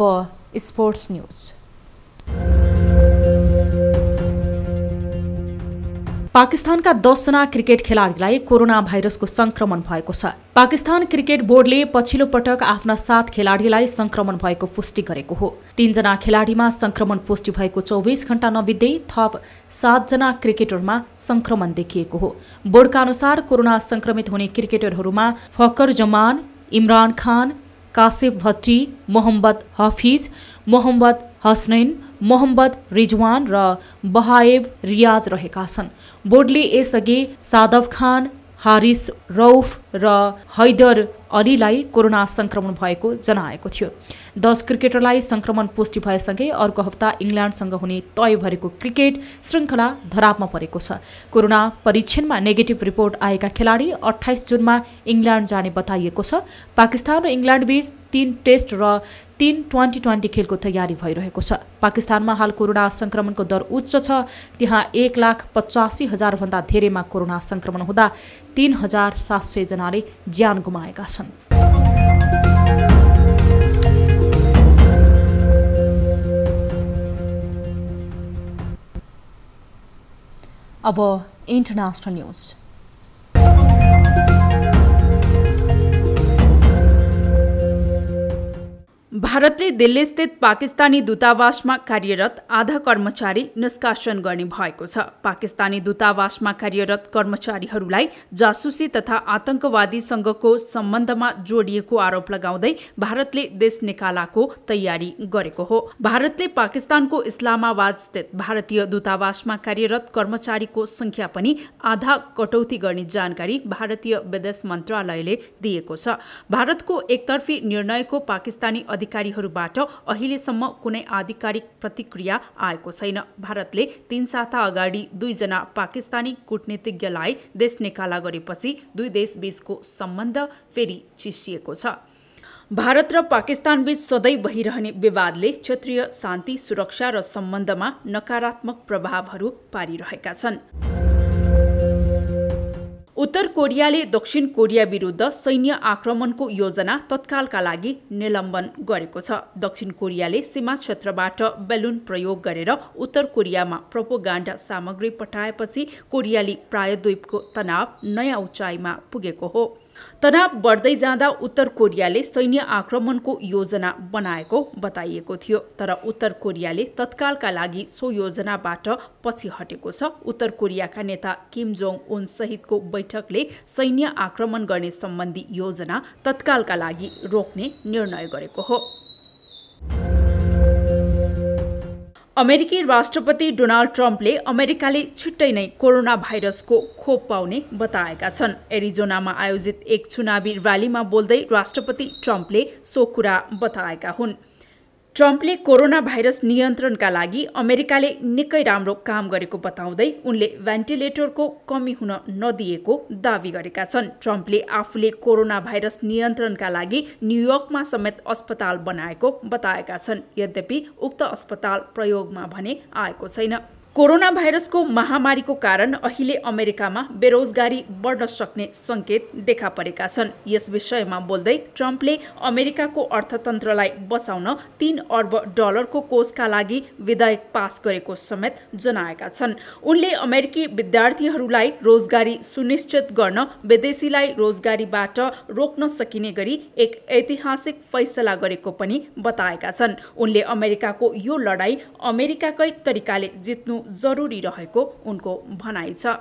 स्पोर्ट्स न्युज। पाकिस्तानका 10 जना क्रिकेट खेलाडीलाई कोरोना भाइरसको संक्रमण भएको छ। पाकिस्तान क्रिकेट बोर्डले पछिल्लो पटक आफ्ना 7 खेलाडीलाई संक्रमण भएको पुष्टि गरेको हो। 3 जना खेलाडीमा संक्रमण पुष्टि भएको 24 घण्टा नबित्दै थप 7 जना क्रिकेटरमा संक्रमण देखिएको हो। बोर्डका अनुसार कोरोना संक्रमित हुने क्रिकेटरहरूमा फकर जमान, इमरान खान, कासिफ भट्टी, मोहम्मद हफिज, मोहम्मद हसनैन, मोहम्मद रिजवान र बहाएब रियाज रहेका छन्। बोर्डले यसअघि सादव खान, हारिस रौफ र हैदर अलीलाई कोरोना संक्रमण भएको जनाएको थियो। 10 क्रिकेटरलाई संक्रमण पुष्टि भएसँगै अर्को हप्ता इङ्ल्यान्डसँग हुने तय भएको क्रिकेट श्रृङ्खला धरापमा परेको छ। कोरोना परीक्षणमा नेगेटिभ रिपोर्ट आएका खेलाडी 28 जुनमा इङ्ल्यान्ड जाने बताइएको छ। पाकिस्तान र इङ्ल्यान्ड बीच 3 टेस्ट र 3 2020 खेलको तयारी भइरहेको छ। पाकिस्तानमा हाल कोरोना संक्रमणको दर उच्च छ। त्यहाँ 1,85,000 भन्दा धेरैमा कोरोना संक्रमण हुँदा 3,700 जनाले ज्यान गुमाएका छन्। अब इन्टरनेशनल न्युज। भारतले दिल्लीस्थित पाकिस्तानी दूतावासमा कार्यरत आधा कर्मचारी निष्कासन गर्ने भएको छ। पाकिस्तानी दूतावासमा कार्यरत कर्मचारीहरूलाई जासुसी तथा आतंकवादीसँगको सम्बन्धमा जोडिएको आरोप लगाउँदै भारतले देश निकालाको तयारी गरेको हो। भारतले पाकिस्तानको इस्लामाबाद स्थित भारतीय दूतावासमा कार्यरत कर्मचारीको संख्या पनि आधा कटौती गर्ने जानकारी भारतीय विदेश मन्त्रालयले दिएको छ। भारतको एकतर्फी निर्णयको पाकिस्तानी अधिकारीहरूबाट अहिलेसम्म कुनै आधिकारिक प्रतिक्रिया आएको छैन। भारतले 3 साता अगाडि 2 जना पाकिस्तानी कूटनीतिज्ञलाई देश निकाला गरेपछि 2 देशबीचको सम्बन्ध फेरि चिसिएको छ। भारत र पाकिस्तानबीच सधैँ भइरहने विवादले क्षेत्रीय शान्ति, सुरक्षा र सम्बन्धमा नकारात्मक प्रभावहरू पारिरहेका छन्। उत्तर कोरियाले दक्षिण कोरिया विरुद्ध सैन्य आक्रमणको योजना तत्कालका लागि निलम्बन गरेको छ। दक्षिण कोरियाले सीमा क्षेत्रबाट बेलुन प्रयोग गरेर उत्तर कोरियामा प्रोपोगान्डा सामग्री पठाएपछि कोरियाली प्रायद्वीपको तनाव नयाँ उचाइमा पुगेको हो। तनाव बढ्दै जाँदा उत्तर कोरियाले सैन्य आक्रमणको योजना बनाएको बताइएको थियो, तर उत्तर कोरियाले तत्कालका लागि सो योजनाबाट पछि हटेको छ। उत्तर कोरियाका नेता किम जोङ उन सहितको बैठकले सैन्य आक्रमण गर्ने सम्बन्धी योजना तत्कालका लागि रोक्ने निर्णय गरेको हो। अमेरिकी राष्ट्रपति डोनाल्ड ट्रम्पले अमेरिकाले छिट्टै नै कोरोना भाइरसको खोप पाउने बताएका छन्। एरिजोनामा आयोजित एक चुनावी र्यालीमा बोल्दै राष्ट्रपति ट्रम्पले सो कुरा बताएका हुन्। ट्रम्पले कोरोना भाइरस नियन्त्रणका लागि अमेरिकाले निकै राम्रो काम गरेको बताउँदै उनले भेन्टिलेटरको कमी हुन नदिएको दावी गरेका छन्। ट्रम्पले आफूले कोरोना भाइरस नियन्त्रणका लागि न्युयोर्कमा समेत अस्पताल बनाएको बताएका छन्। यद्यपि उक्त अस्पताल प्रयोगमा भने आएको छैन। कोरोना भाइरसको महामारीको कारण अहिले अमेरिकामा बेरोजगारी बढ्न सक्ने संकेत देखा परेका छन्। यस विषयमा बोल्दै ट्रम्पले अमेरिकाको अर्थतन्त्रलाई बचाउन 3 अर्ब डलरको कोषका लागि विधेयक पास गरेको समेत जनाएका छन्। उनले अमेरिकी विद्यार्थीहरूलाई रोजगारी सुनिश्चित गर्न विदेशीलाई रोजगारीबाट रोक्न सकिने गरी एक ऐतिहासिक फैसला गरेको पनि बताएका छन्। उनले अमेरिकाको यो लडाईँ अमेरिकाकै तरिकाले जित्नु जरुरी रहेको उनको भनाइ छ।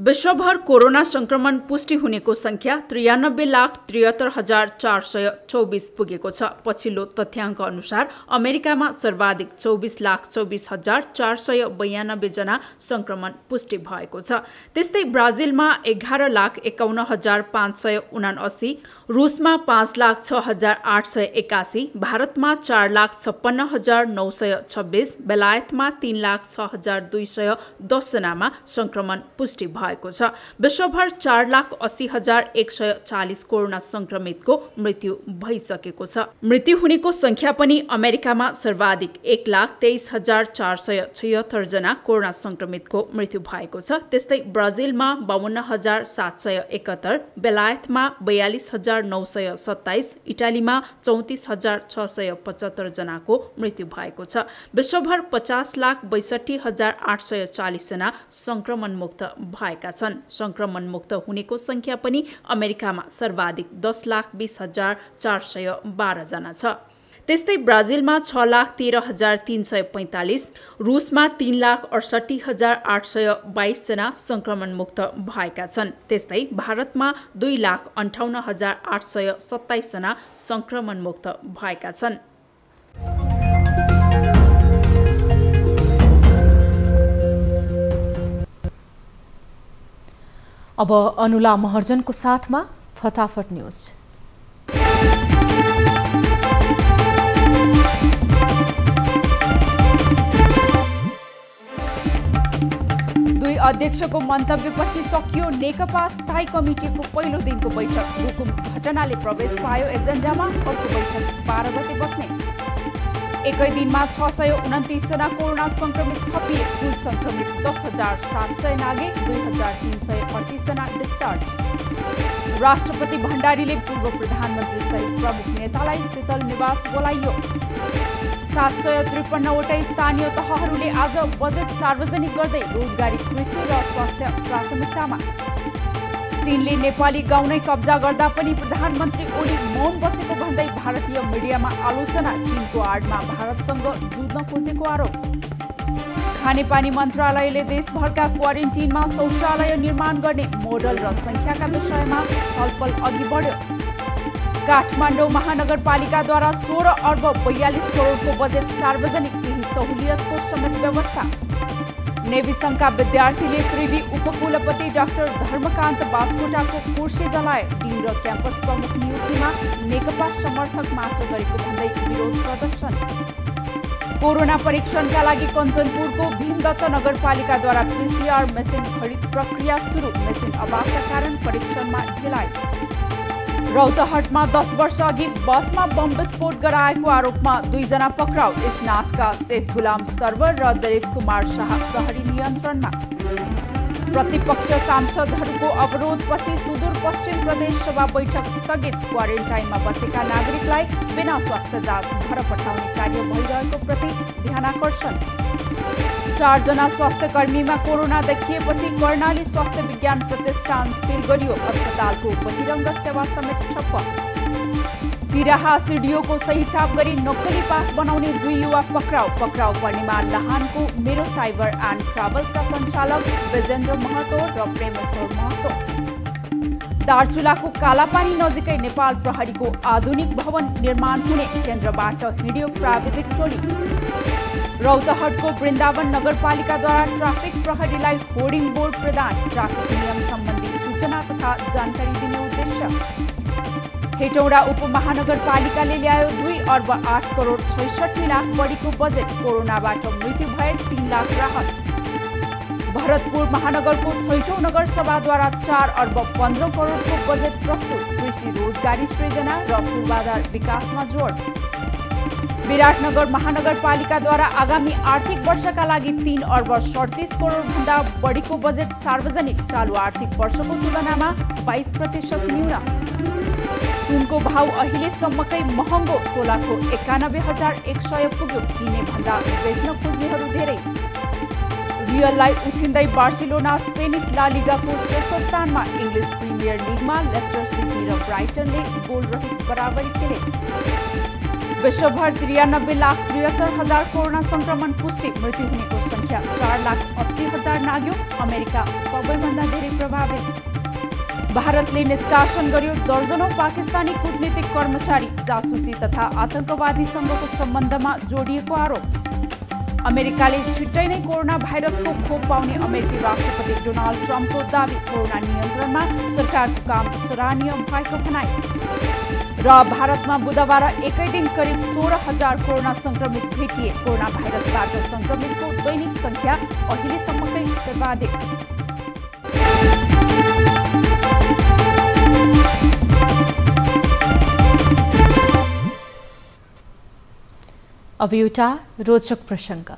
विश्वभर कोरोना संक्रमण पुष्टि हुनेको संख्या 93,73,424 पुगेको छ। पछिल्लो तथ्याङ्क अनुसार अमेरिकामा सर्वाधिक 24,24,492 जना संक्रमण पुष्टि भएको छ। त्यस्तै ब्राजिलमा 11,51,579, रुसमा 5,06,881, भारतमा 4,56,926, बेलायतमा 3,06,210 जनामा संक्रमण पुष्टि भएको छ। विश्वभर 4,80,140 कोरोना संक्रमितको मृत्यु भइसकेको छ। मृत्यु हुनेको संख्या पनि अमेरिकामा सर्वाधिक 1,23,476 जना कोरोना संक्रमितको मृत्यु भएको छ। त्यस्तै ब्राजिलमा 52,771, बेलायतमा 42,927, इटालीमा 34,675 जनाको मृत्यु भएको छ। विश्वभर 50,62,840 जना संक्रमण मुक्त भएका छन्। संक्रमण मुक्त हुनेको संख्या पनि अमेरिकामा सर्वाधिक 10,20,412 जना छ। त्यस्तै ब्राजिलमा 6,13,345, रुसमा 3,68,822 जना संक्रमण मुक्त भएका छन्। त्यस्तै भारतमा 2,58,827 जना संक्रमण मुक्त भएका छन्। अब अनुला महर्जनको साथमा फटाफट न्यूज। दुई अध्यक्षको मन्तव्यपछि सकियो नेकपा स्थायी कमिटीको पहिलो दिनको बैठक। हुकुम घटनाले प्रवेश पायो एजेन्डामा। अर्को बैठक 12 गते बस्ने। एकै दिनमा 629 जना कोरोना संक्रमित थपिए। कुल संक्रमित 10,700 नागे। 2,338 जना डिस्चार्ज। राष्ट्रपति भण्डारीले पूर्व प्रधानमन्त्री सहित प्रमुख नेतालाई शीतल निवास बोलाइयो। 753 वटा स्थानीय तहहरूले आज बजेट सार्वजनिक गर्दै रोजगारी, कृषि र स्वास्थ्य प्राथमिकतामा। चीनले नेपाली गाउँ नै कब्जा गर्दा पनि प्रधानमन्त्री ओली मौन बसेको भन्दै भारतीय मिडियामा आलोचना। चीनको आडमा भारतसँग जुझ्न खोजेको आरोप। खानेपानी मन्त्रालयले देशभरका क्वारेन्टिनमा शौचालय निर्माण गर्ने मोडल र संख्याका विषयमा छलफल अघि बढ्यो। काठमाडौँ महानगरपालिकाद्वारा 16 अर्ब 42 करोडको बजेट सार्वजनिक, केही सहुलियतको समेत व्यवस्था। नेवी संघका विद्यार्थीले त्रिवी उपकुलपति डाक्टर धर्मकान्त बास्कोटाको कुर्सी जलाए। डिन र क्याम्पस प्रमुख नियुक्तिमा नेकपा समर्थक मात्र गरेको भन्दै विरोध प्रदर्शन। कोरोना परीक्षणका लागि कञ्चनपुरको भीमदत्त नगरपालिकाद्वारा PCR मेसिन खरिद प्रक्रिया सुरु। मेसिन अभावका कारण परीक्षणमा ढिलाइ। रौतहटमा 10 वर्ष अघि बसमा बम विस्फोट गराएको आरोपमा 2 जना पक्राउ। स्नातका शेख गुलाम सर्वर र दिलीप कुमार शाह प्रहरी नियन्त्रणमा। प्रतिपक्ष सांसदहरूको अवरोधपछि सुदूरपश्चिम प्रदेश सभा बैठक स्थगित। क्वारेन्टाइनमा बसेका नागरिकलाई बिना स्वास्थ्य जाँच घर पठाउने कार्य भइरहेको प्रति ध्यानाकर्षण। 4 जना स्वास्थ्य कर्मीमा कोरोना देखिएपछि कर्णाली स्वास्थ्य विज्ञान प्रतिष्ठान सिल गरियो। अस्पतालको बहिरङ्ग सेवा समेत ठप्प। सिराहा सिडिओको सही छाप गरी नक्कली पास बनाउने 2 युवा पक्राउ। पक्राउ पर्नेमा लाहानको मेरो साइबर एन्ड ट्राभल्सका सञ्चालक विजेन्द्र महतो र प्रेमेश्वर महतो। दार्चुलाको कालापानी नजिकै नेपाल प्रहरीको आधुनिक भवन निर्माण हुने। केन्द्रबाट हिँड्यो प्राविधिक टोली। रौतहटको वृन्दावन नगरपालिकाद्वारा ट्राफिक प्रहरीलाई होर्डिङ बोर्ड प्रदान। ट्राफिक नियम सम्बन्धी सूचना तथा जानकारी दिने उद्देश्य। हेटौडा उपमहानगरपालिकाले ल्यायो 2 अर्ब 8 करोड 66 लाख बढीको बजेट। कोरोनाबाट मृत्यु भए 3 लाख राहत। भरतपुर महानगरको 6औं नगरसभाद्वारा 4 अर्ब 15 करोडको बजेट प्रस्तुत। कृषि रोजगारी सृजना र पूर्वाधार विकासमा जोड। विराटनगर महानगरपालिकाद्वारा आगामी आर्थिक वर्षका लागि 3 अर्ब 37 करोड भन्दा बढीको बजेट सार्वजनिक। चालु आर्थिक वर्षको तुलनामा 22% न्यून। सुनको भाउ अहिलेसम्मकै महँगो। तोलाको 91,100 पुग्यो। किने भन्दा बेच्न खोज्नेहरू धेरै। रियललाई उछिन्दै बार्सिलोना स्पेनिस ला लिगाको शीर्ष स्थानमा। इङ्ग्लिस प्रिमियर लिगमा लेस्टर सिटी र ब्राइटनले गोलरहित बराबरी खेले। विश्वभर 93,73,000 कोरोना संक्रमण पुष्टि। मृत्यु हुनेको संख्या 4,80,000 नाग्यो। अमेरिका सबैभन्दा धेरै प्रभावित। भारतले निष्कासन गर्यो दर्जनौं पाकिस्तानी कूटनीतिक कर्मचारी। जासुसी तथा आतंकवादीसँगको सम्बन्धमा जोडिएको आरोप। अमेरिकाले छिट्टै नै कोरोना भाइरसको खोप पाउने अमेरिकी राष्ट्रपति डोनाल्ड ट्रम्पको दावी। कोरोना नियन्त्रणमा सरकारको काम सराहनीय भएको भनाई। र भारतमा बुधबार एकै दिन करिब 16,000 कोरोना संक्रमित भेटिए। कोरोना भाइरसबाट संक्रमितको दैनिक संख्या अहिलेसम्मकै सर्वाधिक। अब एउटा रोचक प्रसङ्ग।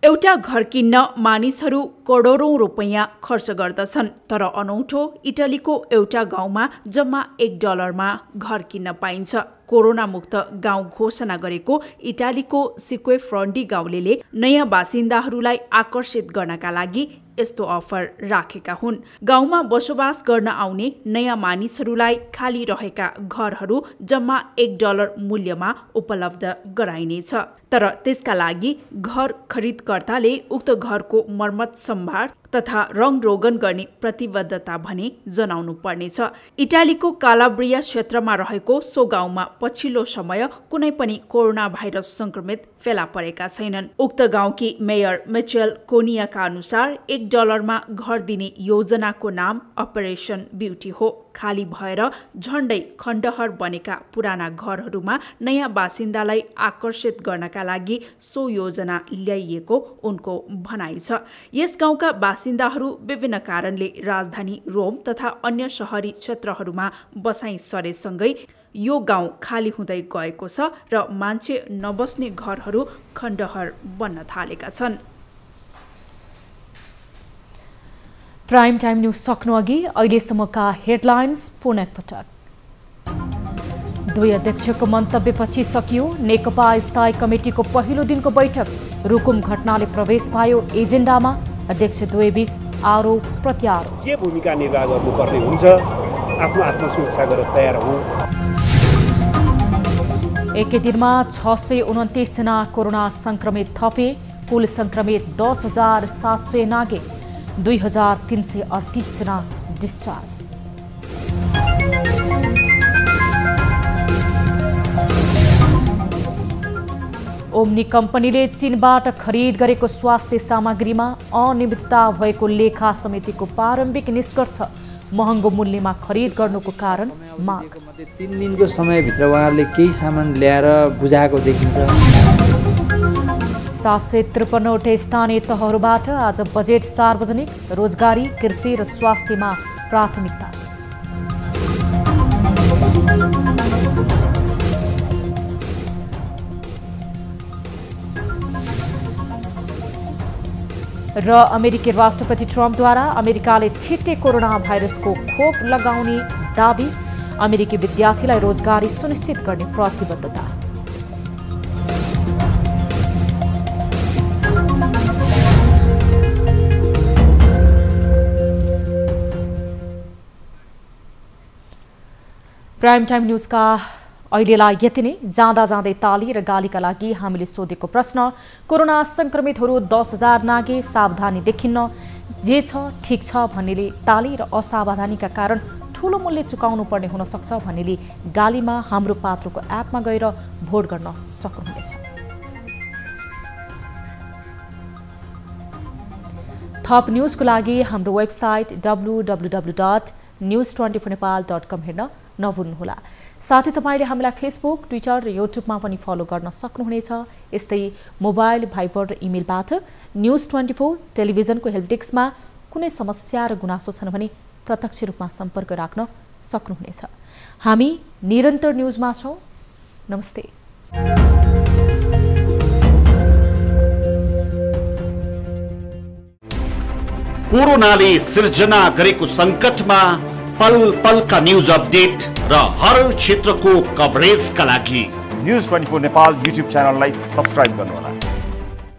एउटा घर किन्न मानिसहरू करोडौं रुपैयाँ खर्च गर्दछन्, तर अनौठो इटलीको एउटा गाउँमा जम्मा $1 घर किन्न पाइन्छ। कोरोना मुक्त गाउँ घोषणा गरेको इटालीको सिक्वेफ्रन्डी गाउँले नयाँ बासिन्दाहरूलाई आकर्षित गर्नका लागि यस्तो अफर राखेका हुन्। गाउँमा बसोबास गर्न आउने नयाँ मानिसहरूलाई खाली रहेका घरहरू जम्मा $1 मूल्यमा उपलब्ध गराइनेछ। तर त्यसका लागि घर खरिदकर्ताले उक्त घरको मर्मत सम्भार तथा रङरोगन गर्ने प्रतिबद्धता भने जनाउनु पर्नेछ। इटालीको कालाब्रिया क्षेत्रमा रहेको सो गाउँमा पछिल्लो समय कुनै पनि कोरोना भाइरस संक्रमित फेला परेका छैनन्। उक्त गाउँकी मेयर मिचेल कोनियाका अनुसार $1 घर दिने योजनाको नाम अपरेसन ब्युटी हो। खाली भएर झण्डै खण्डहर बनेका पुराना घरहरूमा नयाँ बासिन्दालाई आकर्षित गर्नका लागि सो योजना ल्याइएको उनको भनाइ छ। यस गाउँका बासिन्दाहरू विभिन्न कारणले राजधानी रोम तथा अन्य शहरी क्षेत्रहरूमा बसाइ सरेसँगै यो गाउँ खाली हुँदै गएको छ र मान्छे नबस्ने घरहरू खण्डहर बन्न थालेका छन्। प्राइम टाइम न्यूज सक्नु अघि अहिलेसम्मका हेडलाइन्स पुनः एकपटक। 2 अध्यक्षको मन्तव्यपछि सकियो नेकपा स्थायी कमिटीको पहिलो दिनको बैठक। रुकुम घटनाले प्रवेश पायो एजेन्डामा। अध्यक्ष द्वयबीच आरोप प्रत्यारोप। के भूमिका निर्वाह गर्नुपर्ने हुन्छ आफ्नो आत्मसमीक्षा गरेर तयार हौँ। एकै दिनमा 629 जना कोरोना संक्रमित थपे। कुल संक्रमित 10,700 नागे। 2,338 जना डिस्चार्ज। ओम्नी कम्पनीले चीनबाट खरिद गरेको स्वास्थ्य सामग्रीमा अनियमितता भएको लेखा समितिको प्रारम्भिक निष्कर्ष। महँगो मूल्यमा खरिद गर्नुको कारण माग। 3 दिनको समयभित्र उहाँहरूले केही सामान ल्याएर बुझाएको देखिन्छ। 753वटा स्थानीय तहहरूबाट आज बजेट सार्वजनिक। रोजगारी, कृषि र स्वास्थ्यमा प्राथमिकता। र अमेरिकी राष्ट्रपति ट्रम्पद्वारा अमेरिकाले छिट्टै कोरोना भाइरसको खोप लगाउने दावी। अमेरिकी विद्यार्थीलाई रोजगारी सुनिश्चित गर्ने प्रतिबद्धता। प्राइम टाइम न्यूजका अहिलेलाई यति नै। जाँदा जाँदै ताली र गालीका लागि हामीले सोधेको प्रश्न, कोरोना संक्रमितहरू 10,000 नागे, सावधानी देखिन्न, जे छ ठिक छ भन्नेले ताली र असावधानीका कारण ठूलो मूल्य चुकाउनु पर्ने हुन सक्छ भन्नेले गालीमा हाम्रो पात्रोको एपमा गएर भोट गर्न सक्नुहुनेछ। थप न्यूजको लागि हाम्रो वेबसाइट www.news24nepal.com हेर्न नभुल्नुहोला। साथै तपाईले हामीलाई फेसबुक, ट्विटर र युट्युबमा पनि फलो गर्न सक्नुहुनेछ। यस्तै मोबाइल, भाइबर र इमेलबाट न्युज24 टेलिभिजनको हेल्प डेस्कमा कुनै समस्या र गुनासो छन् भने प्रत्यक्ष रूपमा सम्पर्क राख्न सक्नुहुनेछ। हामी निरन्तर न्युजमा छौं। नमस्ते। कोरोनाले सिर्जना गरेको संकटमा पल पलका न्युज अपडेट र हर क्षेत्रको कभरेजका लागि न्युज24 नेपाल युट्युब च्यानललाई सब्स्क्राइब गर्नुहोला।